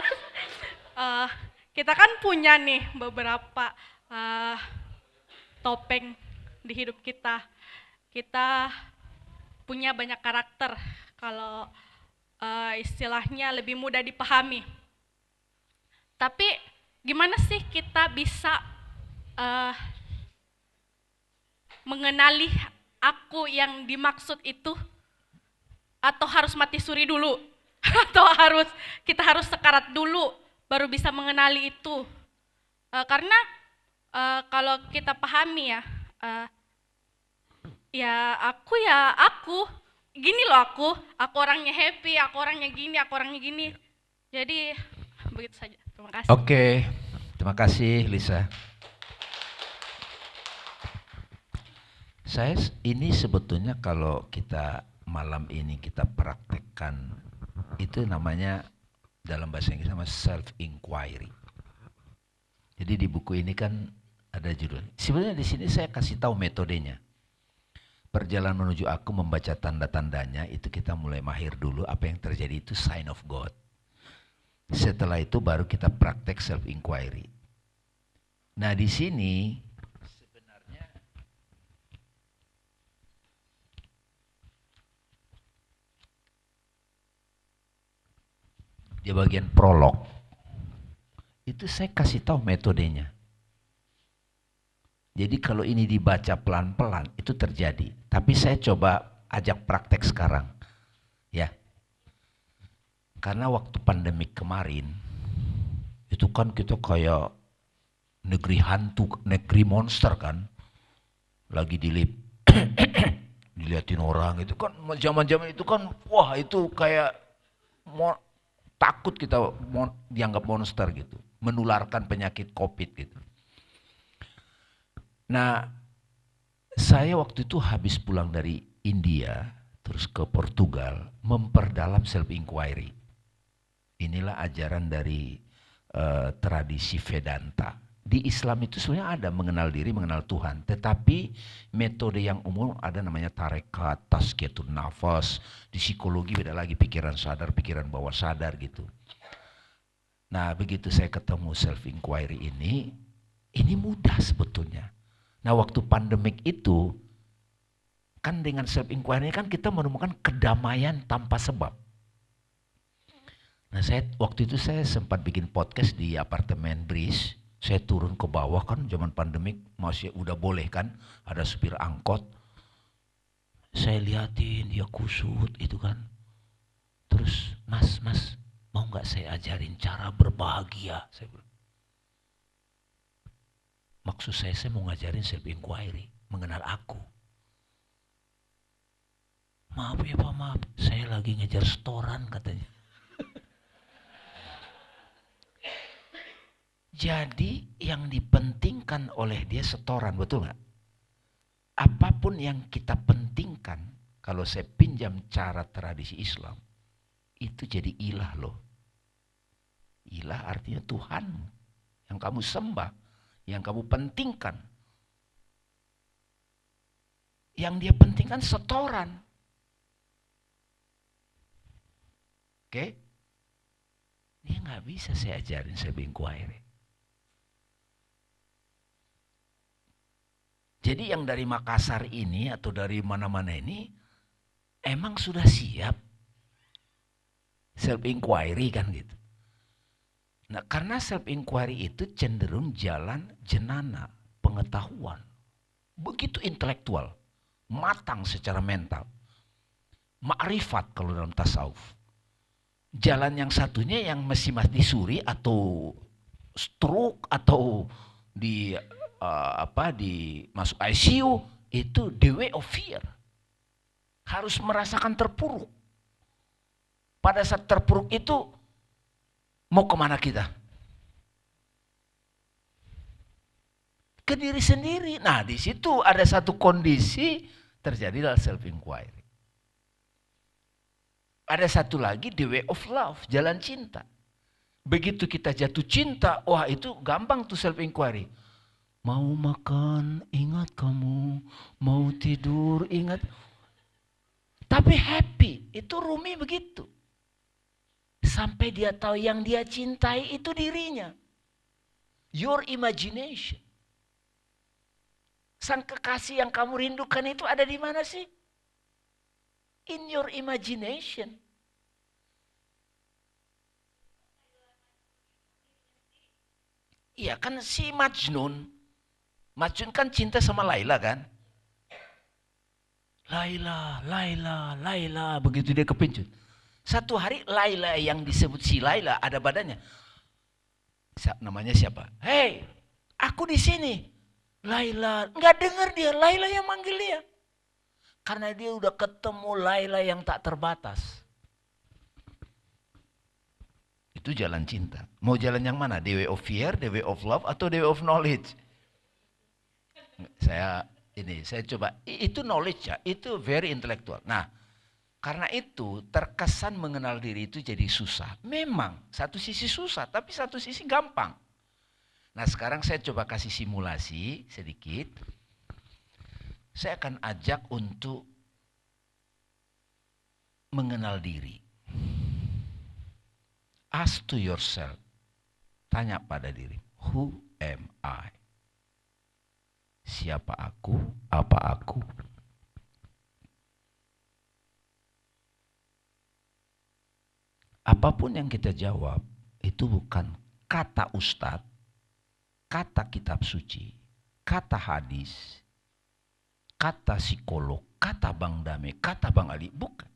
Kita kan punya nih beberapa topeng di hidup kita. Kita punya banyak karakter. Kalau istilahnya lebih mudah dipahami. Tapi gimana sih kita bisa mengenali aku yang dimaksud itu? Atau harus mati suri dulu? Atau kita harus sekarat dulu baru bisa mengenali itu? Karena kalau kita pahami ya aku gini loh aku orangnya happy, aku orangnya gini. Jadi begitu saja. Terima kasih. Oke, terima kasih Lisa. Ini sebetulnya kalau kita malam ini kita praktekkan, itu namanya dalam bahasa Inggris nama self inquiry. Jadi di buku ini kan ada judul. Sebenarnya di sini saya kasih tahu metodenya. Perjalanan menuju aku membaca tanda-tandanya, itu kita mulai mahir dulu apa yang terjadi itu sign of God. Setelah itu baru kita praktek self inquiry. Nah, di sini sebenarnya di bagian prolog itu saya kasih tahu metodenya. Jadi kalau ini dibaca pelan-pelan itu terjadi. Tapi saya coba ajak praktek sekarang. Ya. Karena waktu pandemik kemarin itu kan kita kayak negeri hantu, negeri monster kan. Lagi dilihatin orang itu kan zaman-zaman itu kan wah itu kayak takut kita dianggap monster gitu. Menularkan penyakit Covid gitu. Nah, saya waktu itu habis pulang dari India, terus ke Portugal, memperdalam self inquiry. Inilah ajaran dari tradisi Vedanta. Di Islam itu sebenarnya ada mengenal diri, mengenal Tuhan. Tetapi metode yang umum ada namanya tarekat, tazkiyatun nafas. Di psikologi beda lagi, pikiran sadar, pikiran bawah sadar gitu. Nah, begitu saya ketemu self inquiry ini mudah sebetulnya. Nah, waktu pandemik itu, kan dengan self inquiry kan kita menemukan kedamaian tanpa sebab. Nah, waktu itu saya sempat bikin podcast di apartemen Bris. Saya turun ke bawah kan, zaman pandemik masih udah boleh kan, ada supir angkot. Saya liatin dia kusut itu kan. Terus, mas, mau nggak saya ajarin cara berbahagia? Saya bilang. Maksud saya mau ngajarin self inquiry, mengenal aku. Maaf ya Pak, maaf. Saya lagi ngejar setoran katanya. Jadi yang dipentingkan oleh dia setoran, betul nggak? Apapun yang kita pentingkan, kalau saya pinjam cara tradisi Islam, itu jadi ilah loh. Ilah artinya Tuhanmu, yang kamu sembah. Yang kamu pentingkan. Yang dia pentingkan setoran. Oke? Dia nggak bisa saya ajarin self inquiry. Jadi yang dari Makassar ini atau dari mana-mana ini emang sudah siap self inquiry kan gitu. Nah, karena self inquiry itu cenderung jalan jenana, pengetahuan. Begitu intelektual, matang secara mental. Ma'rifat kalau dalam tasawuf. Jalan yang satunya yang mesti disuri atau stroke atau di masuk ICU itu the way of fear. Harus merasakan terpuruk. Pada saat terpuruk itu mau kemana kita? Ke diri sendiri. Nah, di situ ada satu kondisi terjadi dalam self inquiry. Ada satu lagi the way of love, jalan cinta. Begitu kita jatuh cinta, wah itu gampang tuh self inquiry. Mau makan, ingat kamu. Mau tidur, ingat. Tapi happy, itu Rumi begitu. Sampai dia tahu yang dia cintai itu dirinya. Your imagination. Sang kekasih yang kamu rindukan itu ada di mana sih? In your imagination. Iya kan si Majnun. Majnun kan cinta sama Laila kan? Laila. Begitu dia kepincut. Satu hari Laila yang disebut si Laila ada badannya. Namanya siapa? Hei, aku di sini. Laila, nggak dengar dia. Laila yang manggil dia. Karena dia udah ketemu Laila yang tak terbatas. Itu jalan cinta. Mau jalan yang mana? The way of fear, the way of love, atau the way of knowledge? Saya coba, itu knowledge ya, itu very intellectual. Nah, karena itu terkesan mengenal diri itu jadi susah. Memang, satu sisi susah, tapi satu sisi gampang. Nah sekarang saya coba kasih simulasi sedikit. Saya akan ajak untuk mengenal diri. Ask to yourself. Tanya pada diri. Who am I? Siapa aku? Apa aku? Apapun yang kita jawab, itu bukan kata ustadz, kata kitab suci, kata hadis, kata psikolog, kata Bang Dame, kata Bang Ali, bukan.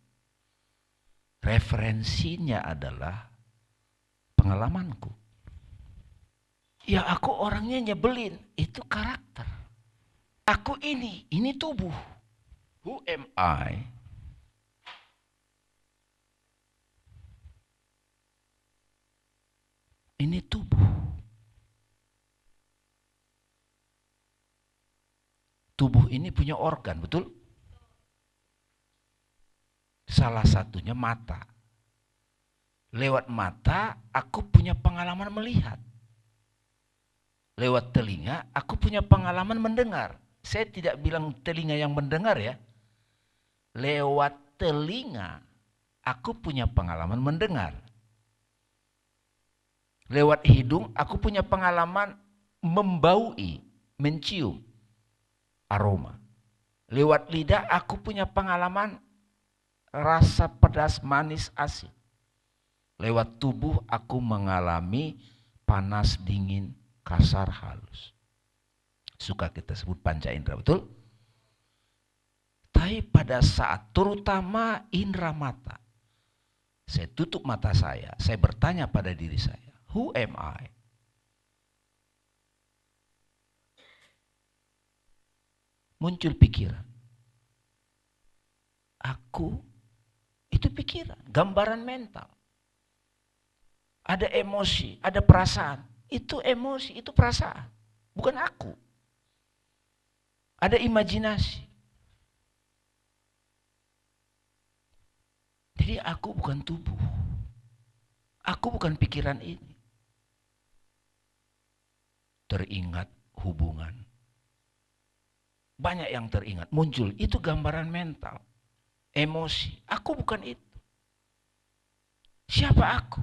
Referensinya adalah pengalamanku. Ya aku orangnya nyebelin, itu karakter. Aku ini tubuh. Who am I? Ini tubuh. Tubuh ini punya organ, betul? Salah satunya mata. Lewat mata, aku punya pengalaman melihat. Lewat telinga, aku punya pengalaman mendengar. Saya tidak bilang telinga yang mendengar ya. Lewat telinga, aku punya pengalaman mendengar. Lewat hidung, aku punya pengalaman membaui, mencium aroma. Lewat lidah, aku punya pengalaman rasa pedas, manis, asin. Lewat tubuh, aku mengalami panas, dingin, kasar, halus. Suka kita sebut panca indera, betul? Tapi pada saat, terutama indera mata, saya tutup mata saya bertanya pada diri saya, who am I? Muncul pikiran. Aku, itu pikiran, gambaran mental. Ada emosi, ada perasaan. Itu emosi, itu perasaan. Bukan aku. Ada imajinasi. Jadi aku bukan tubuh. Aku bukan pikiran ini. Teringat hubungan. Banyak yang teringat, muncul. Itu gambaran mental. Emosi. Aku bukan itu. Siapa aku?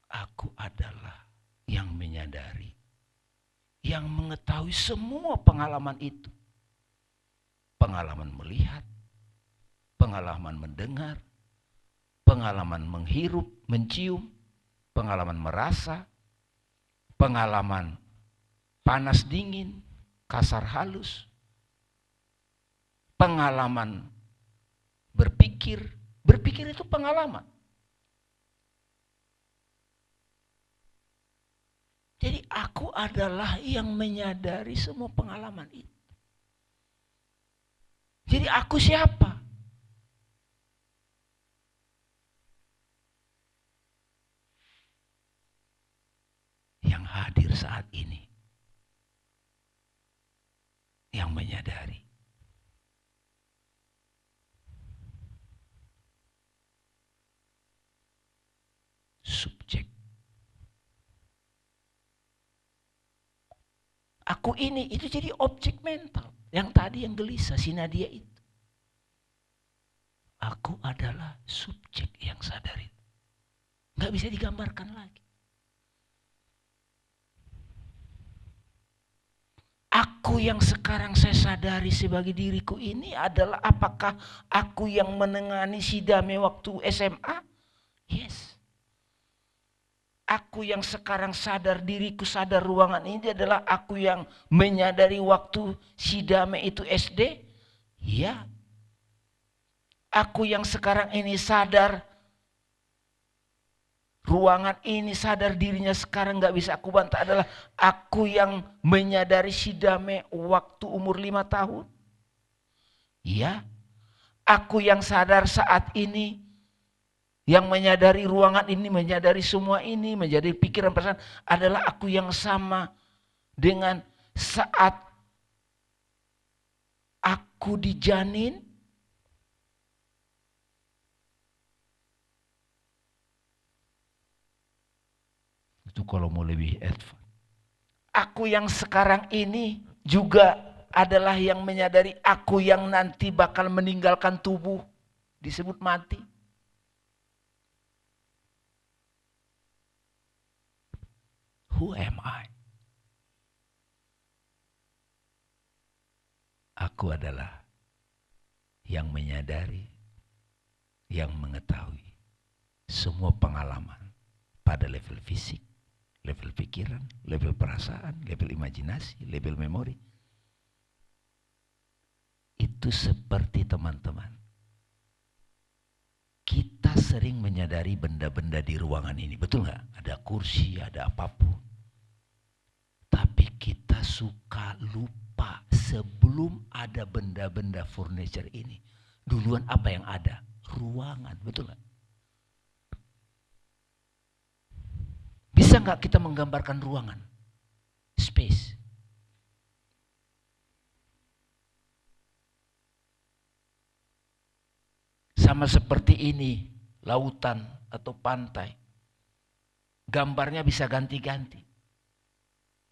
Aku adalah yang menyadari, yang mengetahui semua pengalaman itu. Pengalaman melihat, pengalaman mendengar, pengalaman menghirup, mencium, pengalaman merasa, pengalaman panas dingin, kasar halus, pengalaman berpikir itu pengalaman. Jadi aku adalah yang menyadari semua pengalaman itu. Jadi aku siapa? Yang hadir saat ini. Yang menyadari. Subjek. Aku ini, itu jadi objek mental. Yang tadi yang gelisah, si Nadia itu. Aku adalah subjek yang sadar itu. Gak bisa digambarkan lagi. Aku yang sekarang saya sadari sebagai diriku ini adalah apakah aku yang menengani si Dame waktu SMA? Yes. Aku yang sekarang sadar diriku, sadar ruangan ini adalah aku yang menyadari waktu si Dame itu SD? Ya. Aku yang sekarang ini sadar ruangan ini, sadar dirinya sekarang gak bisa aku bantah adalah aku yang menyadari si Dame waktu umur 5 tahun. Iya, aku yang sadar saat ini, yang menyadari ruangan ini, menyadari semua ini, menjadi pikiran perasaan adalah aku yang sama dengan saat aku dijanin. Itu kalau mau lebih advance. Aku yang sekarang ini juga adalah yang menyadari aku yang nanti bakal meninggalkan tubuh, disebut mati. Who am I? Aku adalah yang menyadari, yang mengetahui semua pengalaman pada level fisik, level pikiran, level perasaan, level imajinasi, level memori. Itu seperti teman-teman. Kita sering menyadari benda-benda di ruangan ini, betul nggak? Ada kursi, ada apapun. Tapi kita suka lupa sebelum ada benda-benda furniture ini. Duluan apa yang ada? Ruangan, betul nggak? Bisa nggak kita menggambarkan ruangan? Space. Sama seperti ini, lautan atau pantai. Gambarnya bisa ganti-ganti.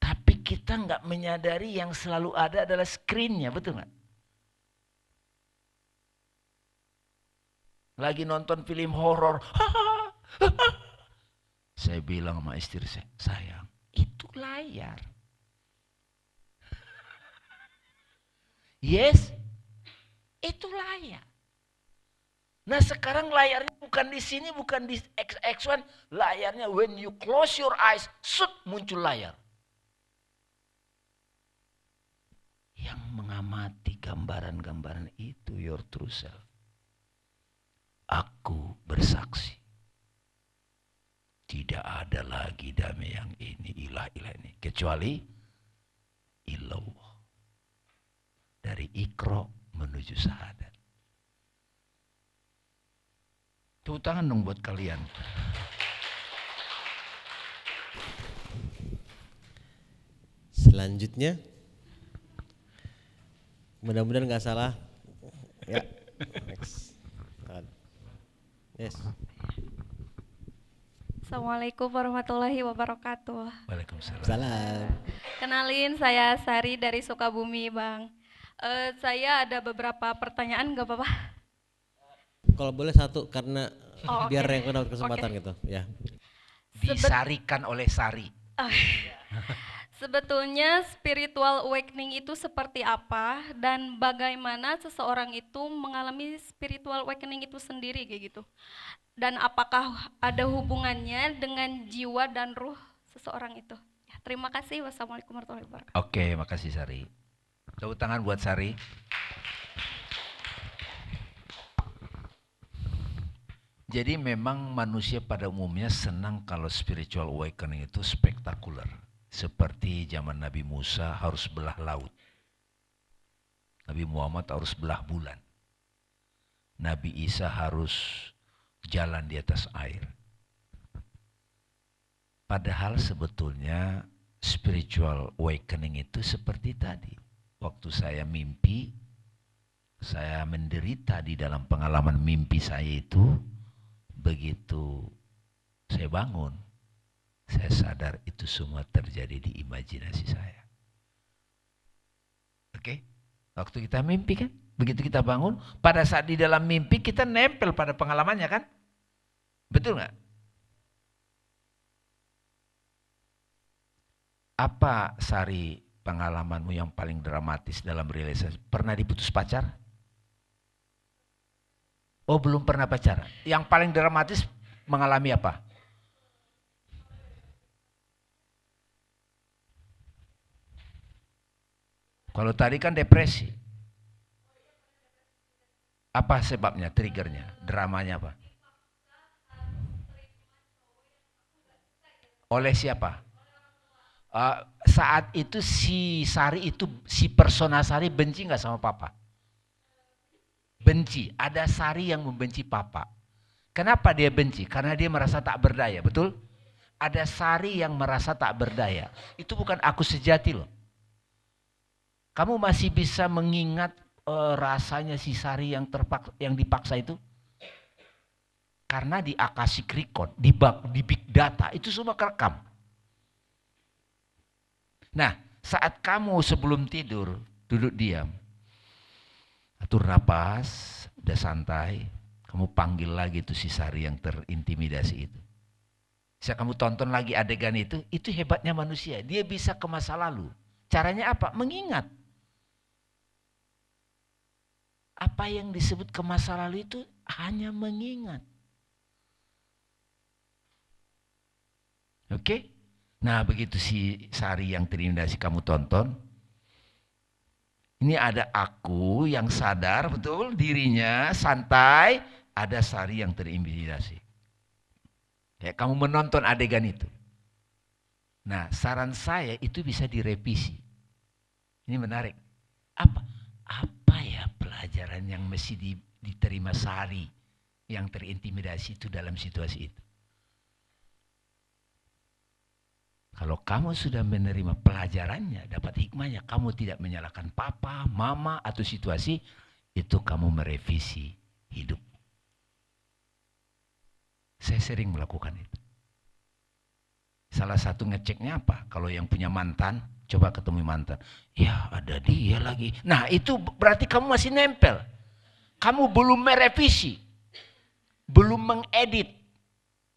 Tapi kita nggak menyadari yang selalu ada adalah screen-nya, betul nggak? Lagi nonton film horor, saya bilang sama istri saya, sayang, itu layar. Yes, itu layar. Nah sekarang layarnya bukan di sini, bukan di X1, layarnya when you close your eyes, shoot, muncul layar. Yang mengamati gambaran-gambaran itu your true self. Aku bersaksi. Tidak ada lagi damai yang ini, ilah-ilah ini. Kecuali ilallah. Dari ikro menuju syahadat. Tepuk tangan dong buat kalian. Selanjutnya, mudah-mudahan nggak salah. Ya, next. Yes. Assalamualaikum warahmatullahi wabarakatuh. Waalaikumsalam. Salam. Kenalin, saya Sari dari Sukabumi, Bang. Saya ada beberapa pertanyaan, nggak apa-apa? Kalau boleh satu karena Oh, biar oke. yang dapat kesempatan gitu, ya. Disarikan oleh Sari. Sebetulnya spiritual awakening itu seperti apa dan bagaimana seseorang itu mengalami spiritual awakening itu sendiri kayak gitu. Dan apakah ada hubungannya dengan jiwa dan ruh seseorang itu? Ya, terima kasih. Wassalamualaikum warahmatullahi wabarakatuh. Oke, makasih Sari. Tepuk tangan buat Sari. Jadi memang manusia pada umumnya senang kalau spiritual awakening itu spektakuler. Seperti zaman Nabi Musa harus belah laut. Nabi Muhammad harus belah bulan. Nabi Isa harus jalan di atas air. Padahal sebetulnya spiritual awakening itu seperti tadi. Waktu saya mimpi, saya menderita di dalam pengalaman mimpi saya itu. Begitu saya bangun, saya sadar itu semua terjadi di imajinasi saya. Oke? Waktu kita mimpi kan, begitu kita bangun, pada saat di dalam mimpi kita nempel pada pengalamannya kan? Betul nggak? Apa Sari pengalamanmu yang paling dramatis dalam realisasi? Pernah diputus pacar? Oh, belum pernah pacaran. Yang paling dramatis mengalami apa? Kalau tadi kan depresi. Apa sebabnya, triggernya, dramanya apa? Oleh siapa? Saat itu si Sari itu, si Persona Sari benci nggak sama papa? Benci. Ada Sari yang membenci papa. Kenapa dia benci? Karena dia merasa tak berdaya, betul? Ada Sari yang merasa tak berdaya. Itu bukan aku sejati loh. Kamu masih bisa mengingat rasanya si Sari yang dipaksa itu? Karena di Akashic Record, di Big Data, itu semua kerekam. Nah, saat kamu sebelum tidur, duduk diam, atur napas, udah santai, kamu panggil lagi tuh si Sari yang terintimidasi itu. Bisa kamu tonton lagi adegan itu hebatnya manusia. Dia bisa ke masa lalu. Caranya apa? Mengingat. Apa yang disebut ke masa lalu itu hanya mengingat. Oke? Nah, begitu si Sari yang terintimidasi kamu tonton. Ini ada aku yang sadar betul dirinya, santai, ada Sari yang terintimidasi. Ya, kamu menonton adegan itu. Nah, saran saya itu bisa direvisi. Ini menarik. Apa ya pelajaran yang mesti diterima Sari yang terintimidasi itu dalam situasi itu? Kalau kamu sudah menerima pelajarannya, dapat hikmahnya, kamu tidak menyalahkan papa, mama, atau situasi, itu kamu merevisi hidup. Saya sering melakukan itu. Salah satu ngeceknya apa? Kalau yang punya mantan, coba ketemu mantan. Ya ada dia lagi. Nah itu berarti kamu masih nempel. Kamu belum merevisi. Belum mengedit.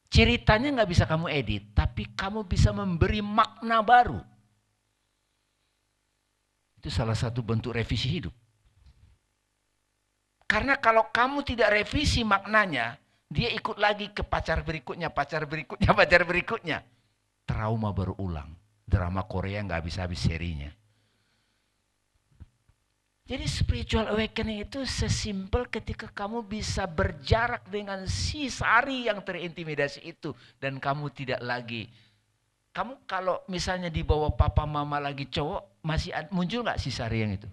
Ceritanya nggak bisa kamu edit, tapi kamu bisa memberi makna baru. Itu salah satu bentuk revisi hidup. Karena kalau kamu tidak revisi maknanya, dia ikut lagi ke pacar berikutnya. Trauma berulang. Drama Korea nggak habis-habis serinya. Jadi spiritual awakening itu sesimpel ketika kamu bisa berjarak dengan si Sari yang terintimidasi itu. Dan kamu tidak lagi. Kamu kalau misalnya di bawah papa mama lagi cowok, masih muncul gak si Sari yang itu?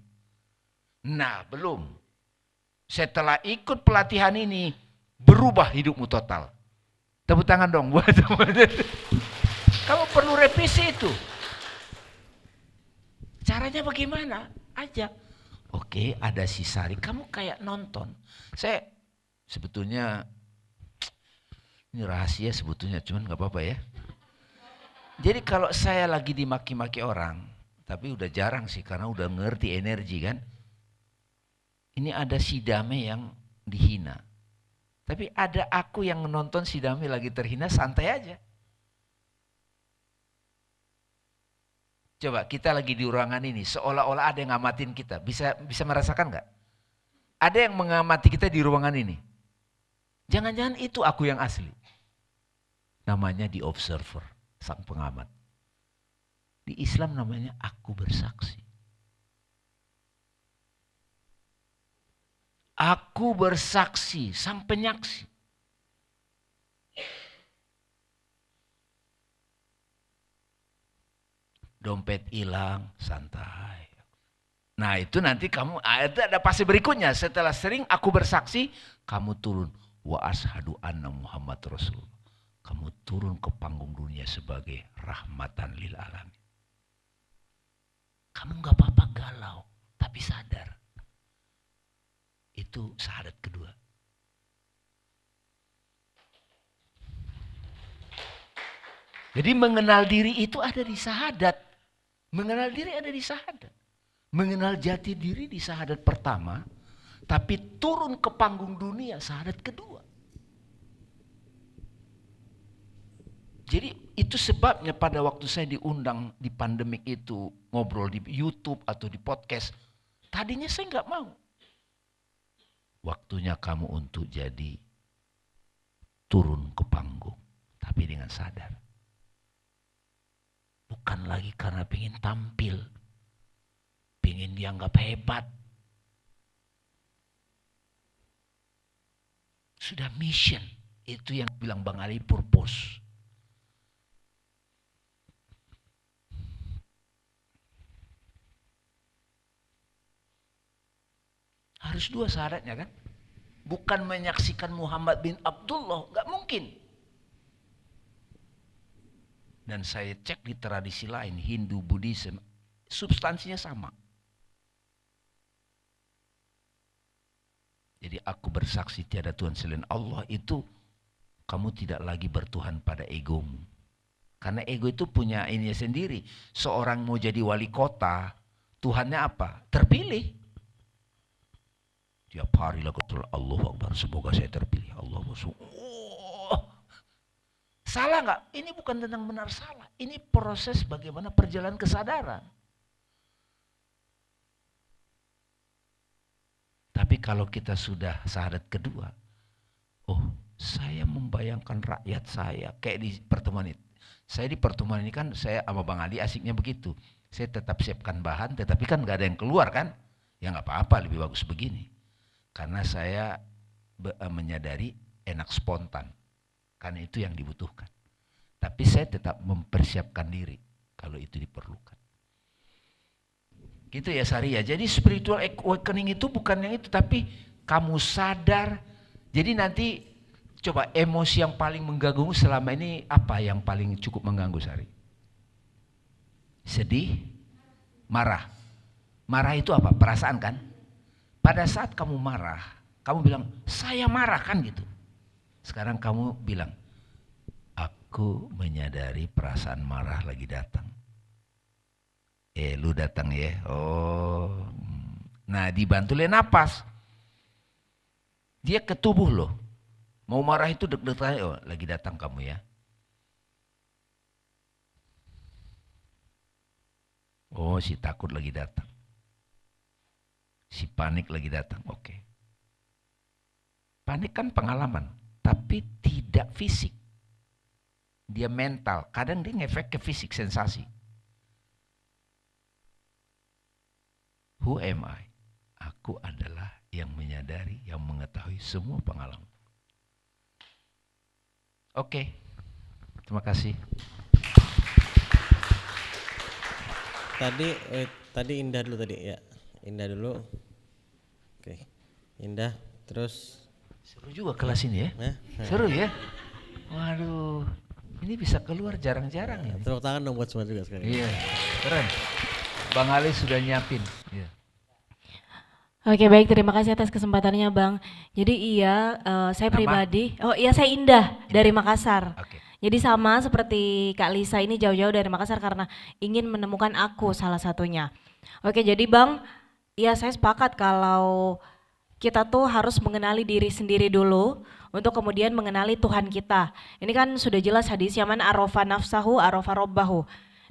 Nah belum. Setelah ikut pelatihan ini, berubah hidupmu total. Tepuk tangan dong buat kamu perlu revisi itu. Caranya bagaimana? Ajak. Oke, ada si Sari. Kamu kayak nonton. Saya sebetulnya, ini rahasia sebetulnya, cuman gak apa-apa ya. Jadi kalau saya lagi dimaki-maki orang, tapi udah jarang sih karena udah ngerti energi kan. Ini ada si Dame yang dihina. Tapi ada aku yang nonton si Dame lagi terhina, santai aja. Coba kita lagi di ruangan ini, seolah-olah ada yang ngamatin kita. Bisa merasakan nggak? Ada yang mengamati kita di ruangan ini. Jangan-jangan itu aku yang asli. Namanya the observer, sang pengamat. Di Islam namanya aku bersaksi. Aku bersaksi, sang penyaksi. Dompet hilang, santai. Nah itu nanti kamu, ada fase berikutnya. Setelah sering aku bersaksi, kamu turun. Wa ashadu anna Muhammad Rasul. Kamu turun ke panggung dunia sebagai rahmatan lil alamin. Kamu gak apa-apa galau, tapi sadar. Itu syahadat kedua. Jadi mengenal diri itu ada di syahadat. Mengenal diri ada di syahadat. Mengenal jati diri di syahadat pertama, tapi turun ke panggung dunia syahadat kedua. Jadi itu sebabnya pada waktu saya diundang di pandemik itu, ngobrol di YouTube atau di podcast, tadinya saya nggak mau. Waktunya kamu untuk jadi turun ke panggung, tapi dengan sadar. Bukan lagi karena pengen tampil, pengen dianggap hebat. Sudah mission, itu yang bilang Bang Ali, purpose. Harus 2 syaratnya kan. Bukan menyaksikan Muhammad bin Abdullah, nggak mungkin. Dan saya cek di tradisi lain, Hindu, Buddhism, substansinya sama. Jadi aku bersaksi tiada Tuhan selain Allah itu, kamu tidak lagi bertuhan pada egomu. Karena ego itu punya ini sendiri. Seorang mau jadi wali kota, Tuhannya apa? Terpilih. Tiap hari lagu Allahu Akbar, semoga saya terpilih. Allahu Akbar. Oh, salah nggak? Ini bukan tentang benar salah. Ini proses bagaimana perjalanan kesadaran. Tapi kalau kita sudah syahadat kedua, oh saya membayangkan rakyat saya kayak di pertemuan itu. Saya di pertemuan ini kan saya sama Bang Ali asiknya begitu. Saya tetap siapkan bahan, tetapi kan nggak ada yang keluar kan? Ya nggak apa-apa, lebih bagus begini. Karena saya menyadari enak spontan, karena itu yang dibutuhkan. Tapi saya tetap mempersiapkan diri kalau itu diperlukan. Gitu ya Sari ya. Jadi spiritual awakening itu bukan yang itu, tapi kamu sadar. Jadi nanti coba emosi yang paling mengganggu selama ini apa yang paling cukup mengganggu Sari? Sedih, marah. Marah itu apa? Perasaan kan? Pada saat kamu marah, kamu bilang, saya marah kan gitu. Sekarang kamu bilang, aku menyadari perasaan marah lagi datang. Lu datang ya? Oh. Nah dibantu oleh napas. Dia ke tubuh loh. Mau marah itu deg-degan, oh lagi datang kamu ya. Oh si takut lagi datang. Si panik lagi datang, oke. Panik kan pengalaman, tapi tidak fisik. Dia mental, kadang dia ngefek ke fisik, sensasi. Who am I? Aku adalah yang menyadari, yang mengetahui semua pengalaman. Oke, terima kasih. Tadi Indah dulu tadi ya. Indah dulu. Oke. Indah terus Seru juga kelas ini ya. Seru ya. Waduh, ini bisa keluar jarang-jarang ya. tepuk tangan dong buat semua juga sekali. Iya, keren. Bang Ali sudah nyiapin. Iya. Oke baik, terima kasih atas kesempatannya Bang. Jadi iya, saya Nama? pribadi, saya Indah dari Makassar. Oke. Jadi sama seperti Kak Lisa ini jauh-jauh dari Makassar karena ingin menemukan aku salah satunya. Oke jadi Bang, ya saya sepakat kalau kita tuh harus mengenali diri sendiri dulu untuk kemudian mengenali Tuhan kita. Ini kan sudah jelas hadis yaman arofa nafsahu arofa robbahu.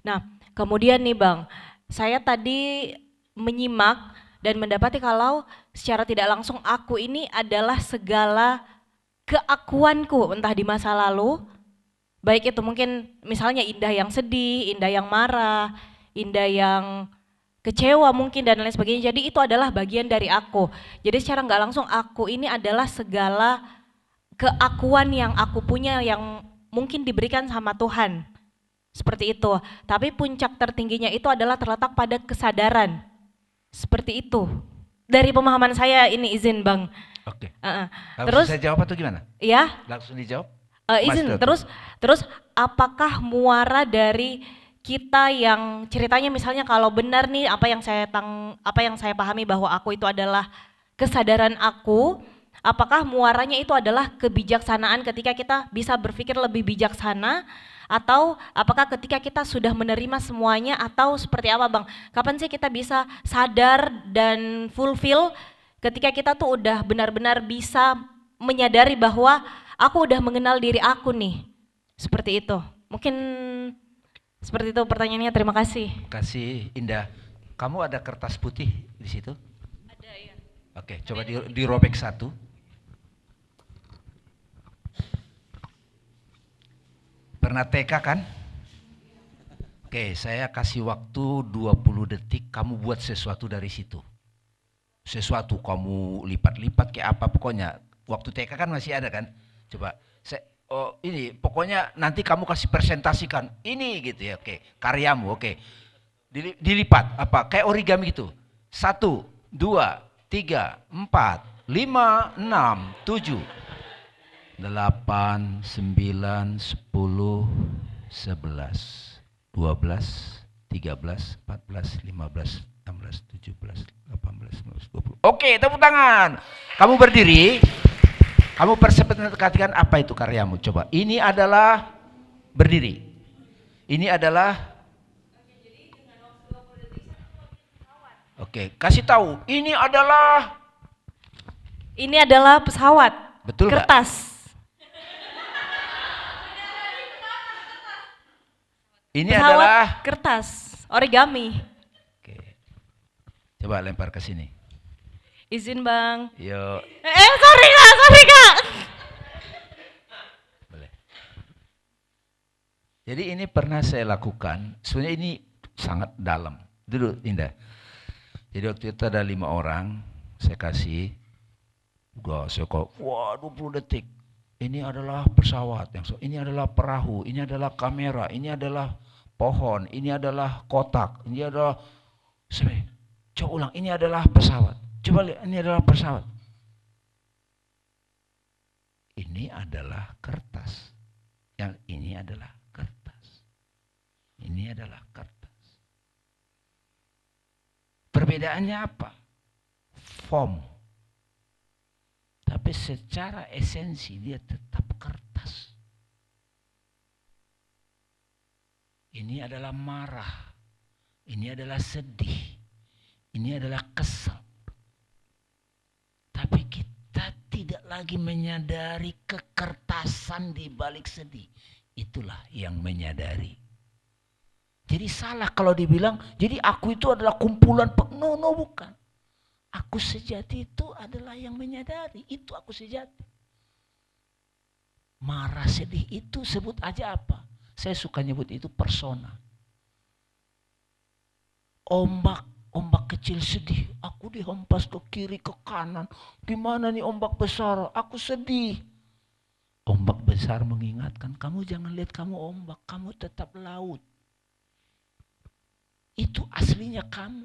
Nah kemudian nih Bang, saya tadi menyimak dan mendapati kalau secara tidak langsung aku ini adalah segala keakuanku entah di masa lalu, baik itu mungkin misalnya Indah yang sedih, Indah yang marah, Indah yang kecewa mungkin dan lain sebagainya. Jadi itu adalah bagian dari aku. Jadi secara nggak langsung aku ini adalah segala keakuan yang aku punya yang mungkin diberikan sama Tuhan. Seperti itu. Tapi puncak tertingginya itu adalah terletak pada kesadaran. Seperti itu. Dari pemahaman saya ini izin Bang. Oke. Terus Terus saya jawab atau gimana? ya, Langsung dijawab? izin. Terus apakah muara dari kita yang ceritanya misalnya kalau benar nih apa yang saya pahami bahwa aku itu adalah kesadaran aku, apakah muaranya itu adalah kebijaksanaan ketika kita bisa berpikir lebih bijaksana, atau apakah ketika kita sudah menerima semuanya, atau seperti apa Bang? Kapan sih kita bisa sadar dan fulfill ketika kita tuh udah benar-benar bisa menyadari bahwa aku udah mengenal diri aku nih. Seperti itu. Mungkin seperti itu pertanyaannya, terima kasih. Kasih Indah. Kamu ada kertas putih di situ? Ada ya. Oke, coba dirobek satu. Pernah TK kan? Oke, saya kasih waktu 20 detik kamu buat sesuatu dari situ. Sesuatu kamu lipat-lipat kayak apa pokoknya. Waktu TK kan masih ada kan? Coba ini pokoknya nanti kamu kasih presentasikan ini gitu ya. Oke, karyamu oke. Dilipat apa? Kayak origami gitu. 1, 2, 3, 3, 4, 5, 6, 7, 8, 9, 10, 11, 12, 13, 14, 15, 16, 17, 18, 19, 20. Oke, tepuk tangan. Kamu berdiri. Kamu persepsikan apa itu karyamu? Coba. Ini adalah berdiri. Ini adalah Oke, kasih tahu. Ini adalah pesawat. Betul nggak? Kertas. Ini Pesawat adalah kertas. Origami. Oke. Coba lempar ke sini. Izin Bang. Yuk. Sorry Kak. Boleh. Jadi ini pernah saya lakukan. Sebenarnya ini sangat dalam. Dulu Indah. Jadi waktu itu ada 5 orang. Saya kasih. Saya kok, 20 detik. Ini adalah pesawat. Ini adalah perahu. Ini adalah kamera. Ini adalah pohon. Ini adalah kotak. Ini adalah. Coba ulang. Ini adalah pesawat. Coba lihat. Ini adalah pesawat. Ini adalah kertas. Yang ini adalah kertas. Ini adalah kertas. Perbedaannya apa? Form. Tapi secara esensi dia tetap kertas. Ini adalah marah. Ini adalah sedih. Ini adalah kesal. Tapi kita tidak lagi menyadari kekertasan di balik sedih. Itulah yang menyadari. Jadi salah kalau dibilang, jadi aku itu adalah kumpulan, no bukan. Aku sejati itu adalah yang menyadari, itu aku sejati. Marah sedih itu sebut aja apa? Saya suka nyebut itu persona. Ombak kecil sedih, aku dihempas ke kiri ke kanan. Gimana nih ombak besar? Aku sedih. Ombak besar mengingatkan, kamu jangan lihat kamu ombak, kamu tetap laut. Itu aslinya kamu.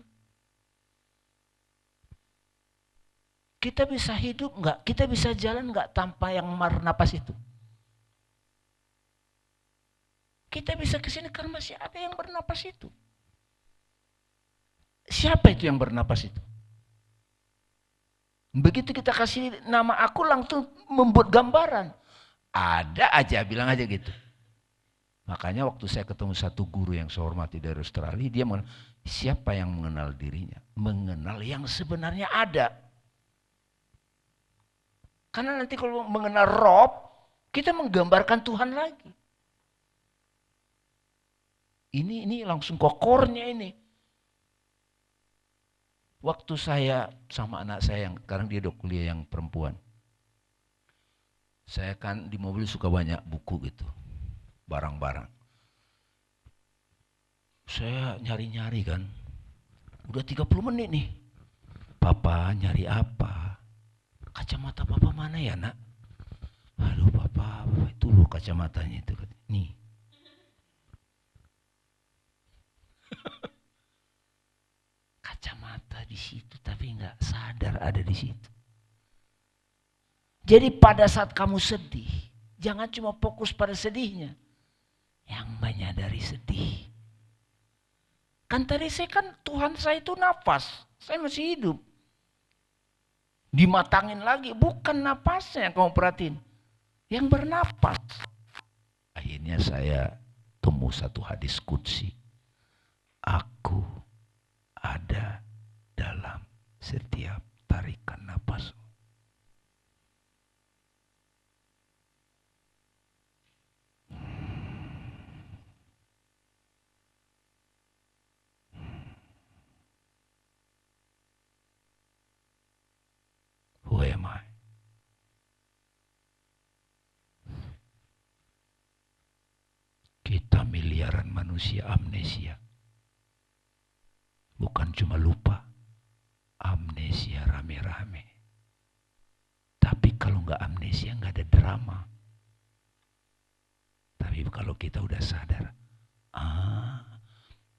Kita bisa hidup enggak? Kita bisa jalan enggak tanpa yang bernapas itu? Kita bisa ke sini karena masih ada yang bernapas itu. Siapa itu yang bernapas itu? Begitu kita kasih nama aku langsung membuat gambaran. Ada aja, bilang aja gitu. Makanya waktu saya ketemu satu guru yang saya hormati dari Australia, dia mengenal, siapa yang mengenal dirinya? Mengenal yang sebenarnya ada. Karena nanti kalau mengenal Rob, kita menggambarkan Tuhan lagi. Ini langsung kokornya ini. Waktu saya sama anak saya yang sekarang dia udah kuliah yang perempuan. Saya kan di mobil suka banyak buku gitu. Barang-barang. Saya nyari-nyari kan. Udah 30 menit nih. Papa nyari apa? Kacamata papa mana ya nak? Aduh papa itu loh kacamatanya itu. Nih. Kacamata di situ tapi nggak sadar ada di situ. Jadi pada saat kamu sedih, jangan cuma fokus pada sedihnya. Yang menyadari sedih. Kan tadi Tuhan saya itu nafas, saya masih hidup. Dimatangin lagi, bukan napasnya yang kamu perhatiin. Yang bernapas. Akhirnya saya temu satu hadis qudsi. Aku ada dalam setiap tarikan napas. Who am I? Kita miliaran manusia amnesia. Bukan cuma lupa, amnesia rame-rame. Tapi kalau nggak amnesia nggak ada drama. Tapi kalau kita udah sadar,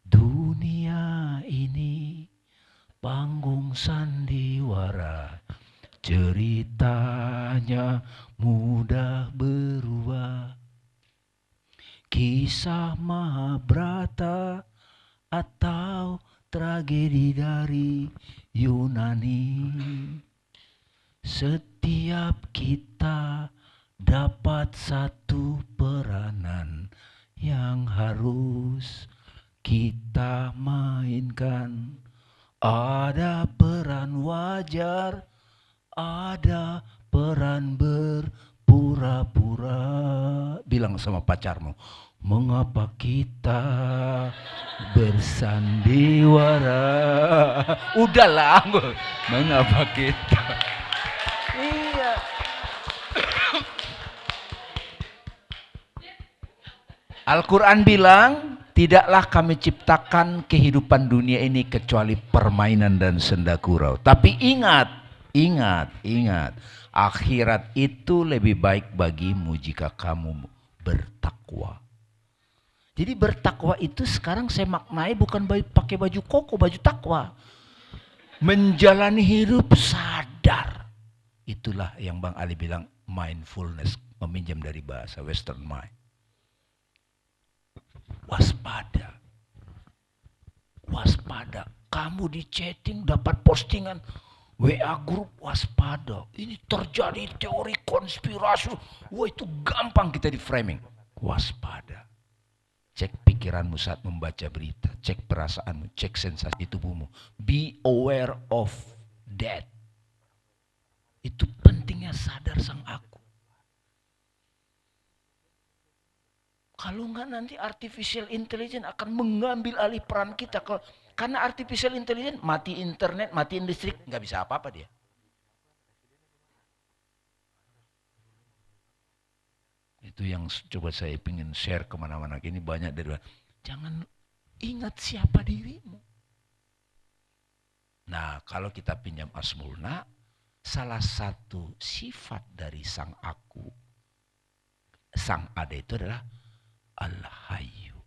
dunia ini panggung sandiwara, ceritanya mudah berubah. Kisah Mahabharata atau tragedi dari Yunani. Setiap kita dapat satu peranan yang harus kita mainkan. Ada peran wajar, ada peran berpura-pura. Bilang sama pacarmu, mengapa kita bersandiwara? Udahlah, mengapa kita? Iya. Al-Quran bilang, tidaklah kami ciptakan kehidupan dunia ini kecuali permainan dan senda gurau. Tapi ingat, akhirat itu lebih baik bagimu jika kamu bertakwa. Jadi bertakwa itu sekarang saya maknai bukan pakai baju koko, baju takwa. Menjalani hidup sadar. Itulah yang Bang Ali bilang mindfulness, meminjam dari bahasa Western mind. Waspada. Waspada. Kamu di chatting dapat postingan WA grup, waspada. Ini terjadi teori konspirasi. Wah, itu gampang kita di framing. Waspada. Cek pikiranmu saat membaca berita. Cek perasaanmu. Cek sensasi tubuhmu. Be aware of that. Itu pentingnya sadar sang aku. Kalau enggak nanti artificial intelligence akan mengambil alih peran kita. Karena artificial intelligence mati internet, mati listrik, nggak bisa apa-apa dia. Itu yang coba saya ingin share kemana-mana. Ini banyak dari jangan ingat siapa dirimu. Nah, kalau kita pinjam Asmulna, salah satu sifat dari sang aku, sang ada itu adalah Al-Hayyu,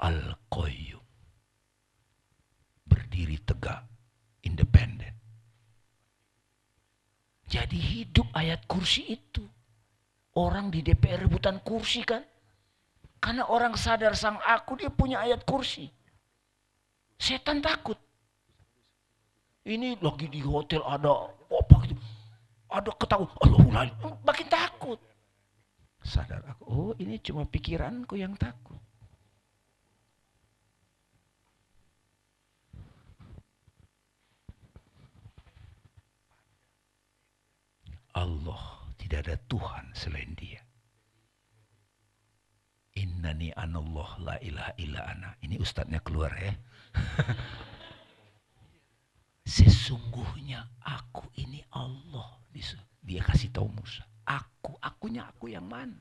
Al-Qayyum. Berdiri tegak, independen. Jadi hidup ayat kursi itu. Orang di DPR rebutan kursi kan. Karena orang sadar sang aku, dia punya ayat kursi. Setan takut. Ini lagi di hotel ada apa gitu. Ada ketahuan, Allah, makin takut. Sadar aku, oh ini cuma pikiranku yang takut. Allah, tidak ada Tuhan selain Dia. Innani anallah la ilaha illa ana. Ini ustadznya keluar ya. Sesungguhnya aku ini Allah. Dia kasih tahu Musa. Akunya aku yang mana?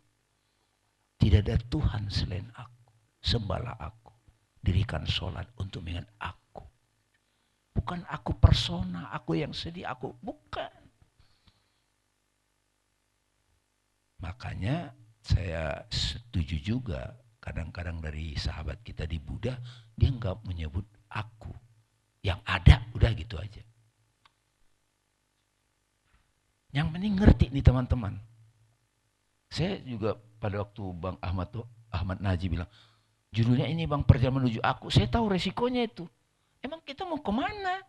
Tidak ada Tuhan selain aku. Sembahlah aku. Dirikan sholat untuk mengingat aku. Bukan aku persona, aku yang sedih, aku. Bukan. Makanya saya setuju juga. Kadang-kadang dari sahabat kita di Buddha, dia nggak menyebut aku. Yang ada, udah gitu aja. Yang penting ngerti nih teman-teman. Saya juga pada waktu Bang Ahmad Najib bilang, judulnya ini Bang Perjalanan Menuju Aku. Saya tahu resikonya itu. Emang kita mau kemana?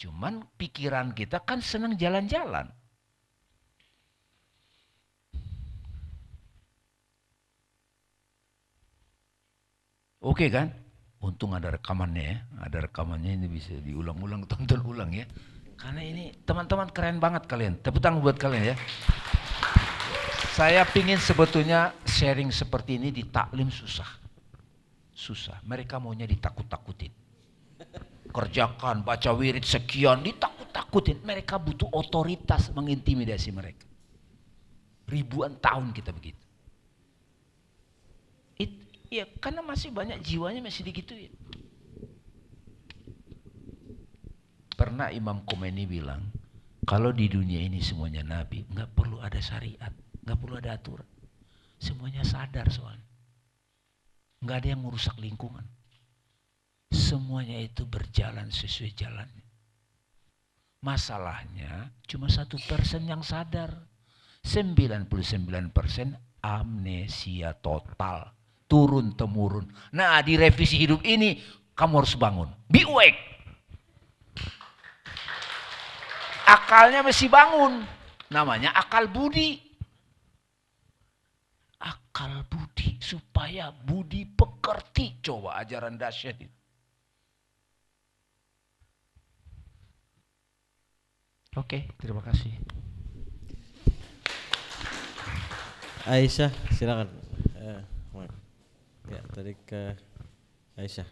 Cuman pikiran kita kan senang jalan-jalan. Oke kan? Untung ada rekamannya ya. Ada rekamannya, ini bisa diulang-ulang, tonton ulang ya. Karena ini teman-teman keren banget kalian. Tepuk tangan buat kalian ya. Saya pingin sebetulnya sharing seperti ini di taklim susah. Susah. Mereka maunya ditakut-takutin. Kerjakan, baca wirid sekian, ditakut-takutin. Mereka butuh otoritas mengintimidasi mereka. Ribuan tahun kita begitu. Ya karena masih banyak jiwanya masih digituin. Pernah Imam Khomeini bilang, kalau di dunia ini semuanya nabi, nggak perlu ada syariat, nggak perlu ada aturan. Semuanya sadar soalnya. Nggak ada yang merusak lingkungan. semuanya itu berjalan sesuai jalannya. Masalahnya cuma 1% yang sadar. 99% amnesia total. Turun temurun. Nah, di revisi hidup ini kamu harus bangun. Be awake. Akalnya mesti bangun. Namanya akal budi. Akal budi. Supaya budi pekerti. Coba ajaran dahsyat itu. Oke, terima kasih. Aisyah, silakan. Ya, tadi ke Aisyah.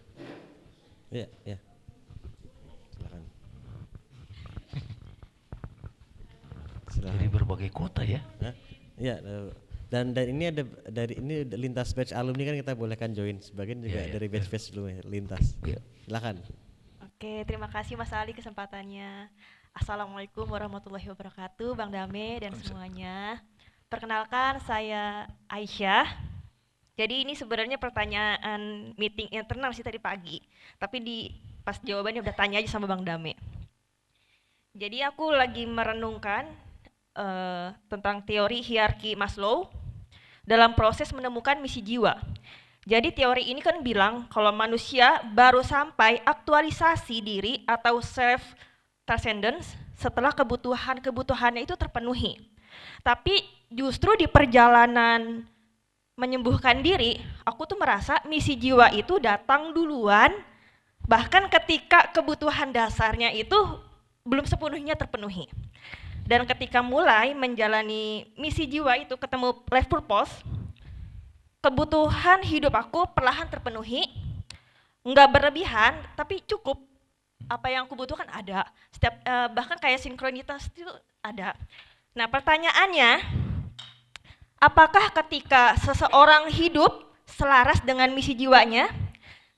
Ya, ya. Silakan. Dari berbagai kota ya. Hah? Iya, dan ini ada dari ini lintas batch alumni kan kita bolehkan join, sebagian juga Iya, iya, dari batch-batch sebelumnya lintas. Iya. Silakan. Oke, terima kasih Mas Ali kesempatannya. Assalamualaikum warahmatullahi wabarakatuh, Bang Dame dan semuanya. Perkenalkan, saya Aisyah. Jadi ini sebenarnya pertanyaan meeting internal sih tadi pagi. Tapi pas jawabannya udah tanya aja sama Bang Dame. Jadi aku lagi merenungkan tentang teori hierarki Maslow dalam proses menemukan misi jiwa. Jadi teori ini kan bilang kalau manusia baru sampai aktualisasi diri atau self transcendence setelah kebutuhannya itu terpenuhi. Tapi justru di perjalanan menyembuhkan diri, aku tuh merasa misi jiwa itu datang duluan, bahkan ketika kebutuhan dasarnya itu belum sepenuhnya terpenuhi. Dan ketika mulai menjalani misi jiwa itu, ketemu life purpose, kebutuhan hidup aku perlahan terpenuhi, nggak berlebihan, tapi cukup. Apa yang aku butuhkan ada, bahkan kayak sinkronitas itu ada. Nah pertanyaannya, apakah ketika seseorang hidup selaras dengan misi jiwanya,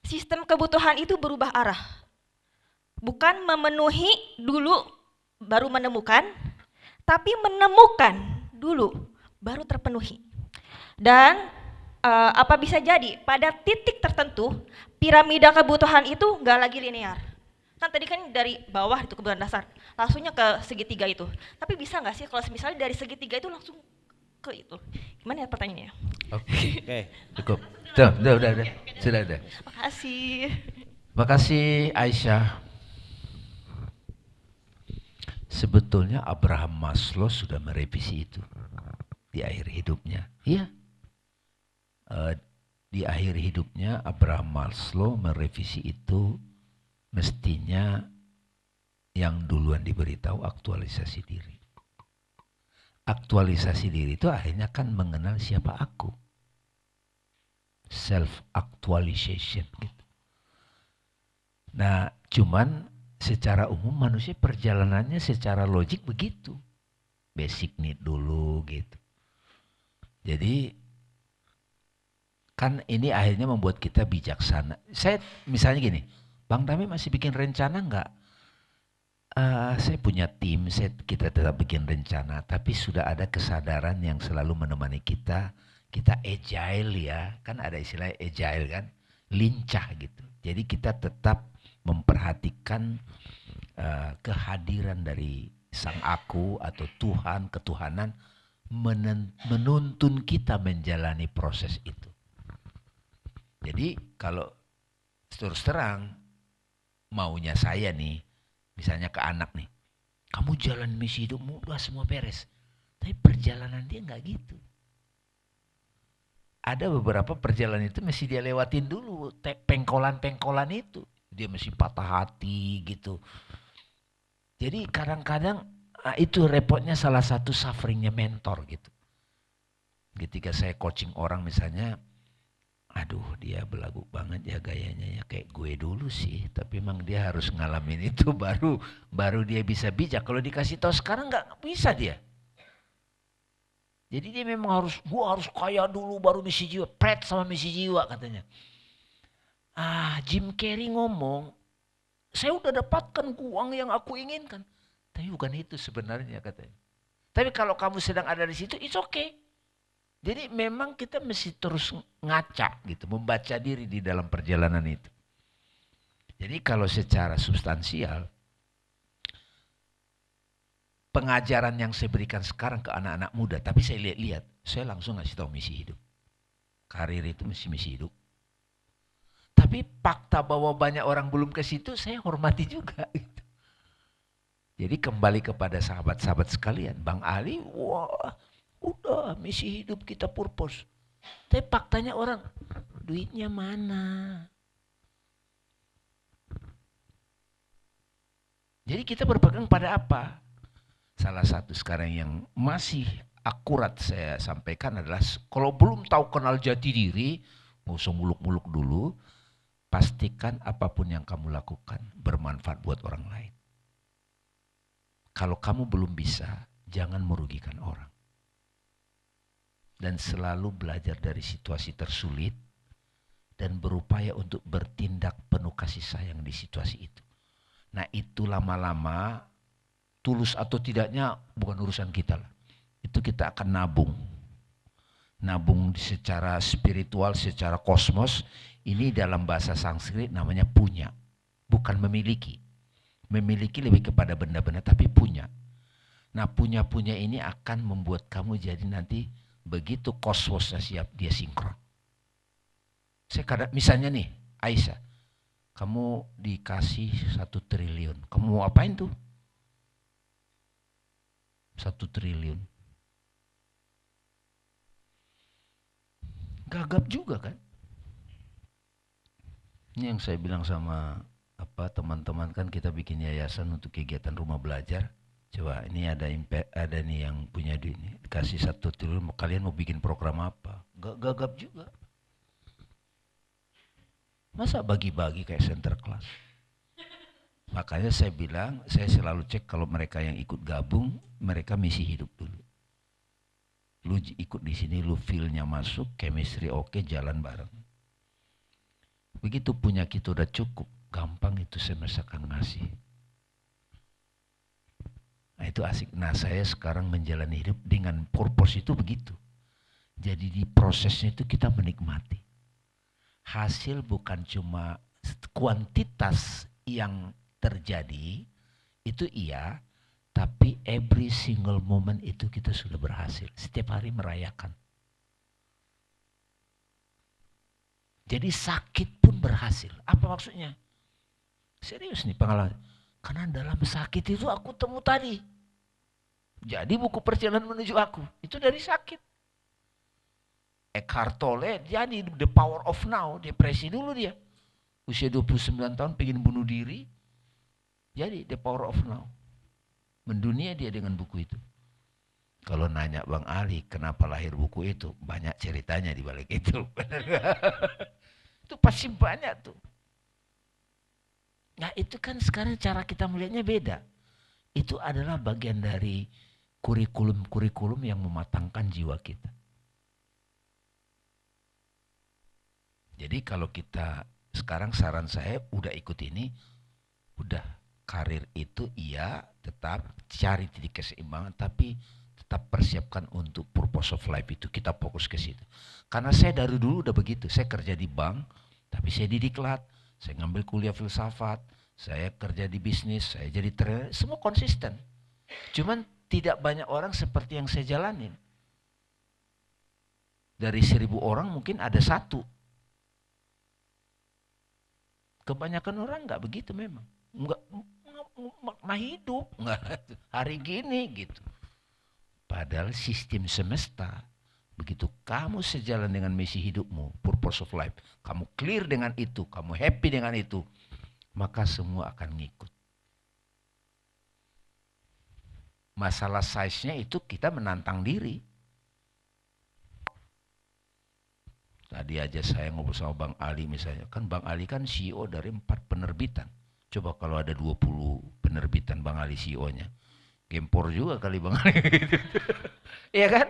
sistem kebutuhan itu berubah arah? Bukan memenuhi dulu baru menemukan, tapi menemukan dulu baru terpenuhi. Dan apa bisa jadi pada titik tertentu piramida kebutuhan itu nggak lagi linear. Kan tadi kan dari bawah itu kebutuhan dasar, langsungnya ke segitiga itu. Tapi bisa nggak sih kalau misalnya dari segitiga itu langsung ke itu? Gimana ya pertanyaannya? Oke. Cukup. Udah. Sudah ada. Makasih. Makasih Aisyah. Sebetulnya Abraham Maslow sudah merevisi itu di akhir hidupnya. Iya. Di akhir hidupnya Abraham Maslow merevisi itu, mestinya yang duluan diberitahu aktualisasi diri. Aktualisasi diri itu akhirnya kan mengenal siapa aku. Self actualization gitu. Nah, cuman secara umum manusia perjalanannya secara logik begitu. Basic need dulu gitu. Jadi kan ini akhirnya membuat kita bijaksana. Saya misalnya gini, Bang Dami masih bikin rencana enggak? Saya punya tim, kita tetap bikin rencana, tapi sudah ada kesadaran yang selalu menemani kita. Kita agile ya, kan ada istilah agile kan, lincah gitu. Jadi kita tetap memperhatikan kehadiran dari Sang Aku atau Tuhan, ketuhanan menuntun kita menjalani proses itu. Jadi kalau terus terang maunya saya nih, misalnya ke anak nih, kamu jalan misi hidupmu udah semua beres. Tapi perjalanan dia nggak gitu. Ada beberapa perjalanan itu mesti dia lewatin dulu, pengkolan-pengkolan itu. Dia mesti patah hati gitu. Jadi kadang-kadang itu repotnya salah satu sufferingnya mentor gitu. Ketika saya coaching orang misalnya, aduh dia belagu banget ya gayanya ya kayak gue dulu sih. Tapi memang dia harus ngalamin itu baru dia bisa bijak. Kalau dikasih tahu sekarang nggak bisa dia. Jadi dia memang gua harus kaya dulu baru misi jiwa. Pret sama misi jiwa katanya. Jim Carrey ngomong, saya udah dapatkan uang yang aku inginkan. Tapi bukan itu sebenarnya katanya. Tapi kalau kamu sedang ada di situ, it's okay. Jadi memang kita mesti terus ngaca gitu, membaca diri di dalam perjalanan itu. Jadi kalau secara substansial, pengajaran yang saya berikan sekarang ke anak-anak muda, tapi saya lihat-lihat, saya langsung ngasih tahu misi hidup. Karir itu misi hidup. Tapi fakta bahwa banyak orang belum ke situ, saya hormati juga. Gitu. Jadi kembali kepada sahabat-sahabat sekalian, Bang Ali, wah, udah misi hidup kita purpose. Tapi faktanya orang, duitnya mana? Jadi kita berpegang pada apa? Salah satu sekarang yang masih akurat saya sampaikan adalah kalau belum tahu kenal jati diri, nggak usah muluk-muluk dulu, pastikan apapun yang kamu lakukan bermanfaat buat orang lain. Kalau kamu belum bisa, jangan merugikan orang. Dan selalu belajar dari situasi tersulit dan berupaya untuk bertindak penuh kasih sayang di situasi itu. Nah itu lama-lama, tulus atau tidaknya bukan urusan kita lah. Itu kita akan nabung. Nabung secara spiritual, secara kosmos. Ini dalam bahasa Sanskrit namanya punya. Bukan memiliki. Memiliki lebih kepada benda-benda tapi punya. Nah punya-punya ini akan membuat kamu jadi nanti begitu kosmosnya siap dia sinkron. Misalnya nih Aisyah. Kamu dikasih 1 triliun. Kamu mau apain tuh? 1 triliun. Gagap juga kan? Ini yang saya bilang sama teman-teman kan kita bikin yayasan untuk kegiatan rumah belajar. Coba ini ada nih yang punya duit ini. Dikasih 1 triliun, kalian mau bikin program apa? Gagap juga. Masa bagi-bagi kayak center class? Makanya saya bilang, saya selalu cek kalau mereka yang ikut gabung, mereka misi hidup dulu. Lu ikut di sini, lu feel-nya masuk, chemistry oke, jalan bareng. Begitu punya kita udah cukup, gampang itu saya merasakan ngasih. Nah itu asik. Nah saya sekarang menjalani hidup dengan purpose itu begitu. Jadi di prosesnya itu kita menikmati. Hasil bukan cuma kuantitas yang terjadi, itu iya, tapi every single moment itu kita sudah berhasil. Setiap hari merayakan. Jadi sakit pun berhasil. Apa maksudnya? Serius nih pengalaman. Karena dalam sakit itu aku temu tadi. Jadi buku perjalanan menuju aku, itu dari sakit. Eckhart Tolle jadi The Power of Now, depresi dulu dia. Usia 29 tahun pengen bunuh diri. Jadi The Power of Now. Mendunia dia dengan buku itu. Kalau nanya Bang Ali, kenapa lahir buku itu? Banyak ceritanya di balik itu. Itu pasti banyak tuh. Nah itu kan sekarang cara kita melihatnya beda. Itu adalah bagian dari kurikulum-kurikulum yang mematangkan jiwa kita. Jadi kalau kita sekarang saran saya udah ikut ini, udah karir itu iya tetap cari titik keseimbangan tapi tetap persiapkan untuk purpose of life itu kita fokus ke situ. Karena saya dari dulu udah begitu, saya kerja di bank tapi saya didiklat, saya ngambil kuliah filsafat, saya kerja di bisnis, saya jadi trainer, semua konsisten. Cuman tidak banyak orang seperti yang saya jalanin. Dari 1000 orang mungkin ada 1. Kebanyakan orang nggak begitu memang, nggak makna hidup, nggak hari gini gitu. Padahal sistem semesta, begitu kamu sejalan dengan misi hidupmu, purpose of life, kamu clear dengan itu, kamu happy dengan itu, maka semua akan ngikut. Masalah size-nya itu kita menantang diri. Tadi aja saya ngobrol sama Bang Ali misalnya. Kan Bang Ali kan CEO dari 4 penerbitan. Coba kalau ada 20 penerbitan Bang Ali CEO-nya. Gempor juga kali Bang Ali. Iya kan?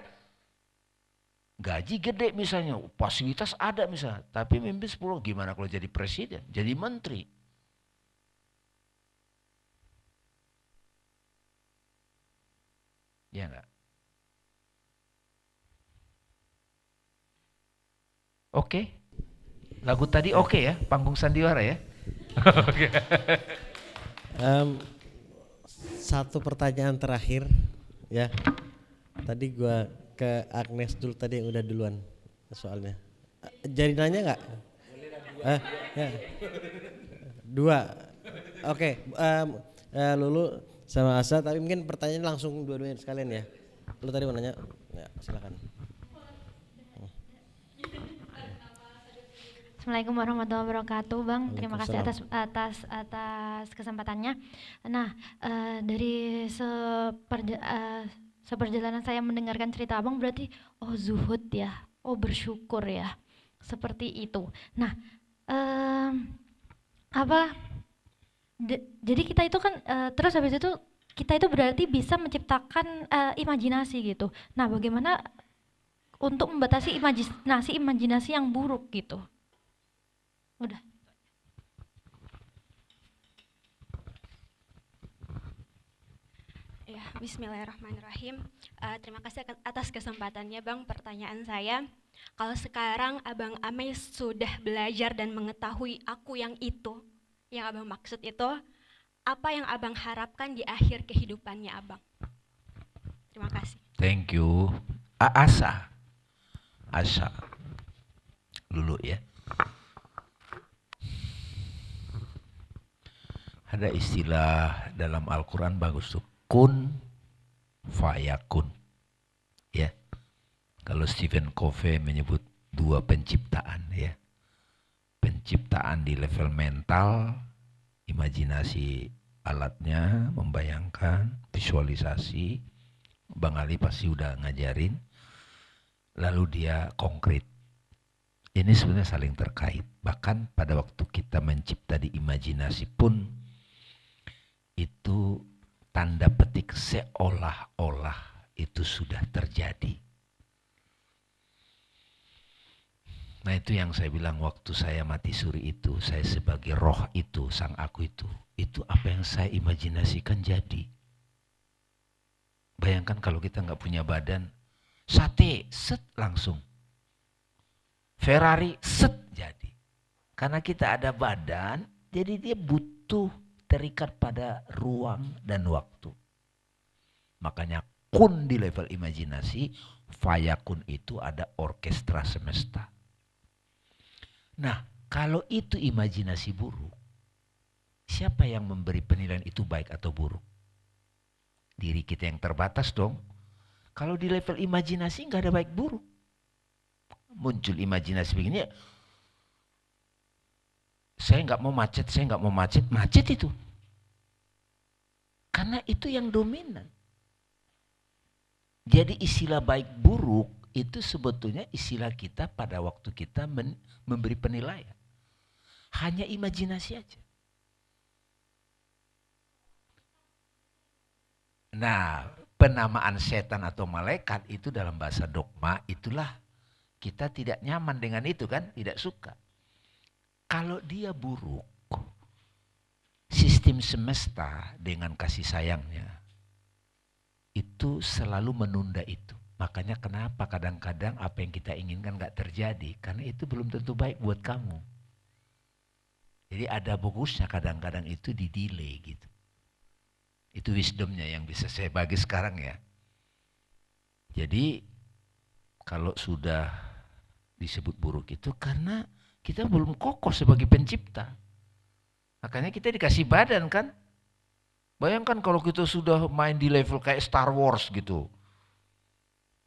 Gaji gede misalnya. Fasilitas ada misalnya. Tapi mimpin 10. Gimana kalau jadi presiden? Jadi menteri? Ya enggak? Oke. Lagu tadi oke ya, panggung sandiwara ya. Satu pertanyaan terakhir ya. Tadi gua ke Agnes dulu tadi yang udah duluan soalnya. Jadi nanya nggak? Ya. Dua. Oke. Lulu sama Asa, tapi mungkin pertanyaan langsung dua-duanya sekalian ya. Lu tadi mau nanya? Ya, silakan. Assalamualaikum warahmatullahi wabarakatuh, Bang. Terima kasih Waalaikumsalam. atas kesempatannya. Nah, dari seperjalanan saya mendengarkan cerita Abang berarti zuhud ya, bersyukur ya, seperti itu. Nah, jadi kita itu kan terus habis itu kita itu berarti bisa menciptakan imajinasi gitu. Nah, bagaimana untuk membatasi imajinasi yang buruk gitu? Udah. Ya, bismillahirrahmanirrahim. Terima kasih atas kesempatannya, Bang. Pertanyaan saya, kalau sekarang Abang Ame sudah belajar dan mengetahui aku yang itu, yang Abang maksud itu, apa yang Abang harapkan di akhir kehidupannya Abang? Terima kasih. Thank you. Asa. Lulu ya. Ada istilah dalam Al-Quran bagus tuh, kun fayakun. Ya. Kalau Stephen Covey menyebut dua penciptaan ya. Penciptaan di level mental, imajinasi alatnya, membayangkan, visualisasi. Bang Ali pasti udah ngajarin. Lalu dia konkret. Ini sebenarnya saling terkait. Bahkan pada waktu kita mencipta di imajinasi pun, itu tanda petik seolah-olah itu sudah terjadi. Nah itu yang saya bilang waktu saya mati suri itu, saya sebagai roh itu, sang aku itu apa yang saya imajinasikan jadi. Bayangkan kalau kita nggak punya badan, sate, set langsung. Ferrari, set jadi. Karena kita ada badan, jadi dia butuh terikat pada ruang dan waktu. Makanya kun di level imajinasi, fayakun itu ada orkestra semesta. Nah, kalau itu imajinasi buruk, siapa yang memberi penilaian itu baik atau buruk? Diri kita yang terbatas dong. Kalau di level imajinasi nggak ada baik buruk. Muncul imajinasi begini ya, saya nggak mau macet, macet itu. Karena itu yang dominan. Jadi istilah baik buruk itu sebetulnya istilah kita pada waktu kita memberi penilaian. Hanya imajinasi aja. Nah, penamaan setan atau malaikat itu dalam bahasa dogma itulah kita tidak nyaman dengan itu kan, tidak suka. Kalau dia buruk, sistem semesta dengan kasih sayangnya itu selalu menunda itu. Makanya kenapa kadang-kadang apa yang kita inginkan gak terjadi, karena itu belum tentu baik buat kamu. Jadi ada bagusnya kadang-kadang itu di delay gitu. Itu wisdomnya yang bisa saya bagi sekarang ya. Jadi kalau sudah disebut buruk itu karena kita belum kokoh sebagai pencipta. Makanya kita dikasih badan kan. Bayangkan kalau kita sudah main di level kayak Star Wars gitu.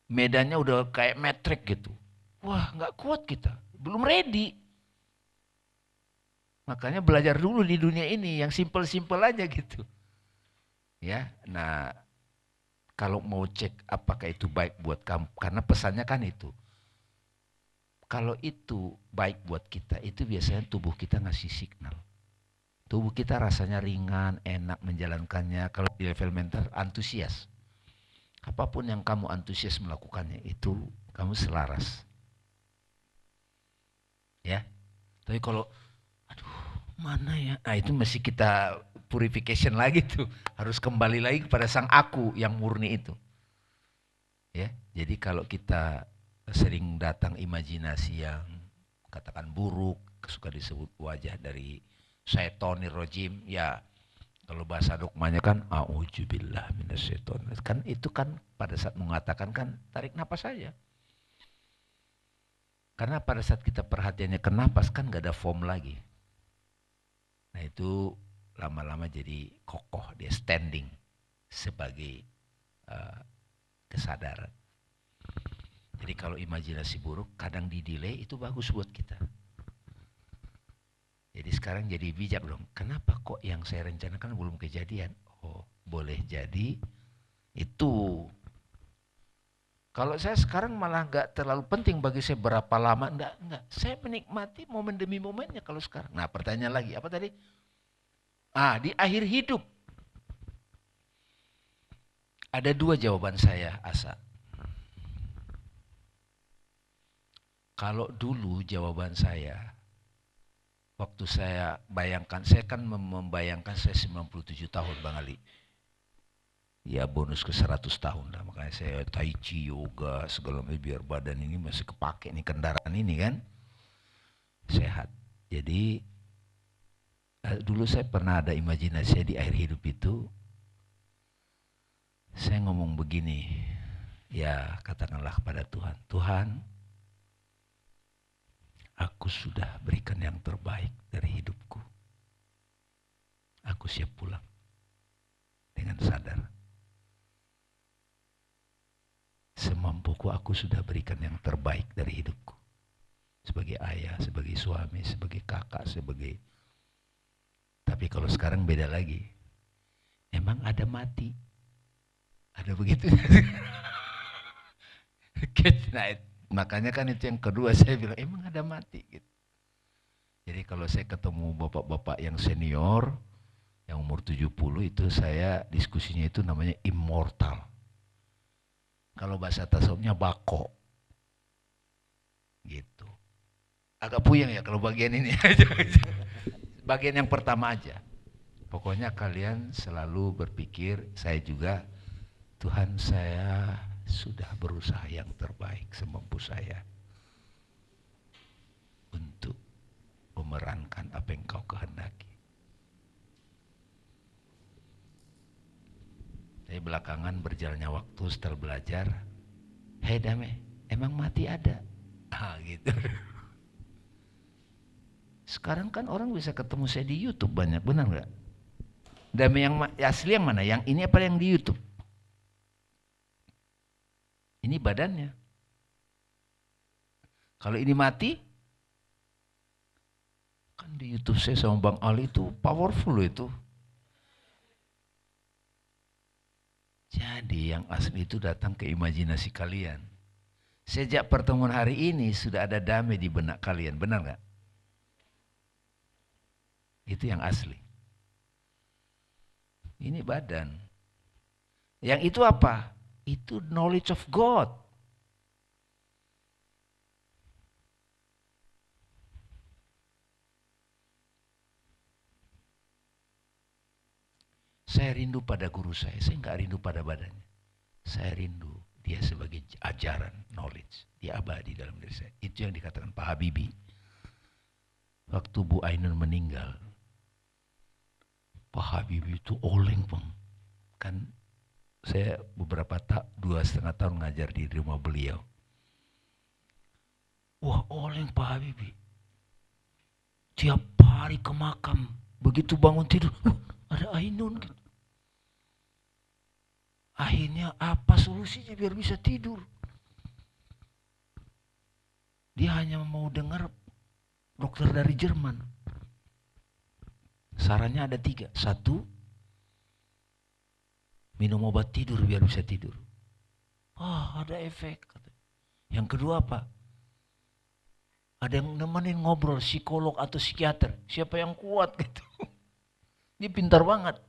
Medannya udah kayak Matrix gitu. Wah gak kuat kita. Belum ready. Makanya belajar dulu di dunia ini yang simple-simple aja gitu. Ya, nah kalau mau cek apakah itu baik buat kamu. Karena pesannya kan itu. Kalau itu baik buat kita, itu biasanya tubuh kita ngasih signal. Tubuh kita rasanya ringan, enak menjalankannya. Kalau di level mental, antusias. Apapun yang kamu antusias melakukannya, itu kamu selaras. Ya, tapi kalau, aduh mana ya? Nah itu mesti kita purification lagi tuh. Harus kembali lagi kepada sang aku yang murni itu. Ya, jadi kalau kita sering datang imajinasi yang katakan buruk, suka disebut wajah dari syaitonir rajim, ya kalau bahasa dogmanya kan auzubillah minasyaitonir. Kan itu kan pada saat mengatakan kan tarik napas saja. Karena pada saat kita perhatiannya ke napas kan gak ada form lagi. Nah itu lama-lama jadi kokoh, dia standing sebagai kesadaran. Jadi kalau imajinasi buruk kadang di delay itu bagus buat kita. Jadi sekarang jadi bijak dong. Kenapa kok yang saya rencanakan belum kejadian? Oh, boleh jadi itu. Kalau saya sekarang malah nggak terlalu penting bagi saya berapa lama, enggak. Saya menikmati momen demi momennya kalau sekarang. Nah, pertanyaan lagi, apa tadi? Di akhir hidup. Ada dua jawaban saya, Asa. Kalau dulu jawaban saya, waktu saya bayangkan, saya kan membayangkan saya 97 tahun Bang Ali. Ya bonus ke 100 tahun lah, makanya saya tai chi, yoga, segala macam biar badan ini masih kepake nih kendaraan ini kan. Sehat. Jadi dulu saya pernah ada imajinasi di akhir hidup itu, saya ngomong begini, ya katakanlah kepada Tuhan, Tuhan, aku sudah berikan yang terbaik dari hidupku. Aku siap pulang dengan sadar. Semampuku aku sudah berikan yang terbaik dari hidupku. Sebagai ayah, sebagai suami, sebagai kakak, sebagai... Tapi kalau sekarang beda lagi. Emang ada mati? Ada begitu? Nah, makanya kan itu yang kedua saya bilang, emang ada mati? Gitu. Jadi kalau saya ketemu bapak-bapak yang senior, yang umur 70 itu saya diskusinya itu namanya immortal. Kalau bahasa tasawufnya bako. Gitu. Agak puyeng ya kalau bagian ini. Bagian yang pertama aja. Pokoknya kalian selalu berpikir, saya juga, Tuhan saya sudah berusaha yang terbaik semampu saya untuk memerankan apa yang kau kehendaki. Tapi belakangan berjalannya waktu setelah belajar, hei Dame, emang mati ada? Gitu. Sekarang kan orang bisa ketemu saya di YouTube banyak, benar nggak? Dame yang asli yang mana? Yang ini apa yang di YouTube? Ini badannya. Kalau ini mati, kan di YouTube saya sama Bang Ali itu powerful loh itu. Jadi yang asli itu datang ke imajinasi kalian. Sejak pertemuan hari ini sudah ada damai di benak kalian, benar nggak? Itu yang asli. Ini badan. Yang itu apa? Itu knowledge of God. Saya rindu pada guru saya nggak rindu pada badannya. Saya rindu dia sebagai ajaran, knowledge. Dia abadi dalam diri saya. Itu yang dikatakan Pak Habibie. Waktu Bu Ainun meninggal, Pak Habibie itu oleng Bang. Kan saya beberapa 2,5 tahun ngajar di rumah beliau. Wah oleng Pak Habibie. Tiap hari ke makam, begitu bangun tidur, ada Ainun gitu. Akhirnya apa solusinya biar bisa tidur? Dia hanya mau dengar dokter dari Jerman. Sarannya ada 3. 1, minum obat tidur biar bisa tidur. Ada efek. Yang kedua apa? Ada yang nemenin ngobrol, psikolog atau psikiater. Siapa yang kuat gitu. Dia pintar banget.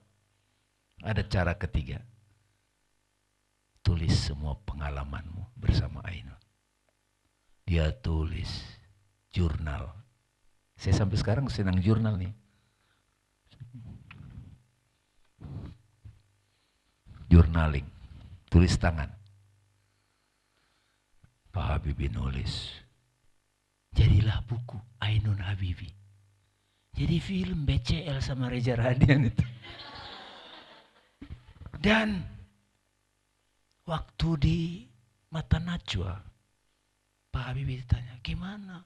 Ada cara ketiga. Tulis semua pengalamanmu bersama Ainun. Dia tulis jurnal. Saya sampai sekarang senang jurnal nih. Journaling, tulis tangan. Pak Habibie nulis. Jadilah buku Ainun Habibie. Jadi film BCL sama Reza Radian itu. Dan waktu di Mata Najwa, Pak Habibie ditanya, gimana?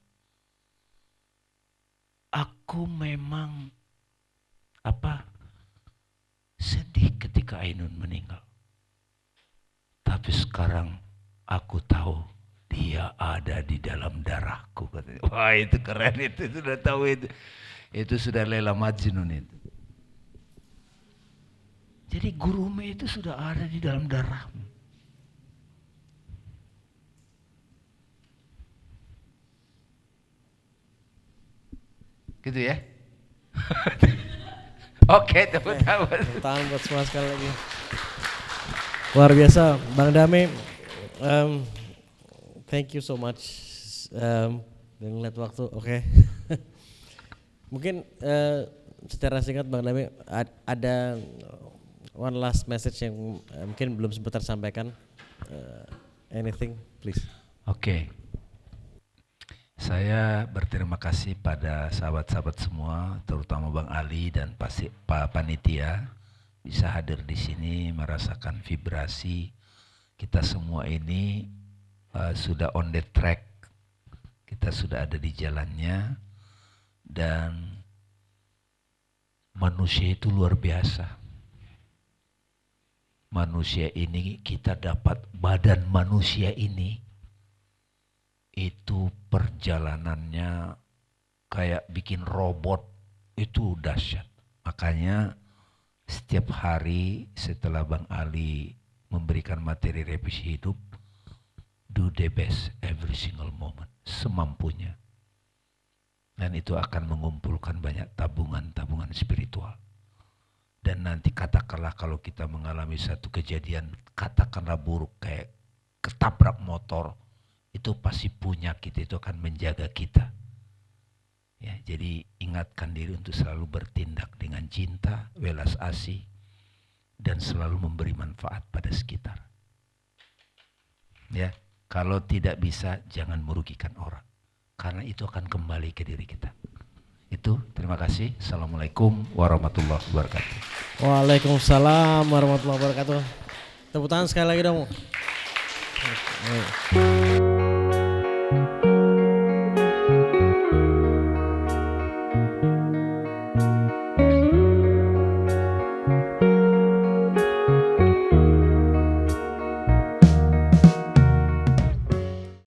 Aku memang sedih ketika Ainun meninggal. Tapi sekarang aku tahu dia ada di dalam darahku, katanya. Wah, itu keren, itu sudah tahu itu. Itu sudah Laila Majnun itu. Jadi gurumu itu sudah ada di dalam darahmu. Gitu ya. Oke, tepuk tangan. Tepuk tangan buat semua sekali lagi. Luar biasa, Bang Dame. Thank you so much. Udah ngeliat waktu, oke. Mungkin secara singkat Bang Dame ada one last message yang mungkin belum sempat tersampaikan. Anything, please. Oke. Saya berterima kasih pada sahabat-sahabat semua, terutama Bang Ali dan Pak Panitia, bisa hadir di sini merasakan vibrasi kita semua ini sudah on the track, kita sudah ada di jalannya, dan manusia itu luar biasa. Manusia ini kita dapat badan manusia ini, itu perjalanannya kayak bikin robot, itu dahsyat. Makanya setiap hari setelah Bang Ali memberikan materi revisi hidup, do the best every single moment, semampunya. Dan itu akan mengumpulkan banyak tabungan-tabungan spiritual. Dan nanti katakanlah kalau kita mengalami satu kejadian, katakanlah buruk kayak ketabrak motor, itu pasti penyakit itu akan menjaga kita. Ya, jadi ingatkan diri untuk selalu bertindak dengan cinta, welas asih, dan selalu memberi manfaat pada sekitar. Ya, kalau tidak bisa jangan merugikan orang, karena itu akan kembali ke diri kita. Itu, terima kasih. Assalamualaikum warahmatullahi wabarakatuh. Waalaikumsalam warahmatullahi wabarakatuh. Tepuk tangan sekali lagi dong.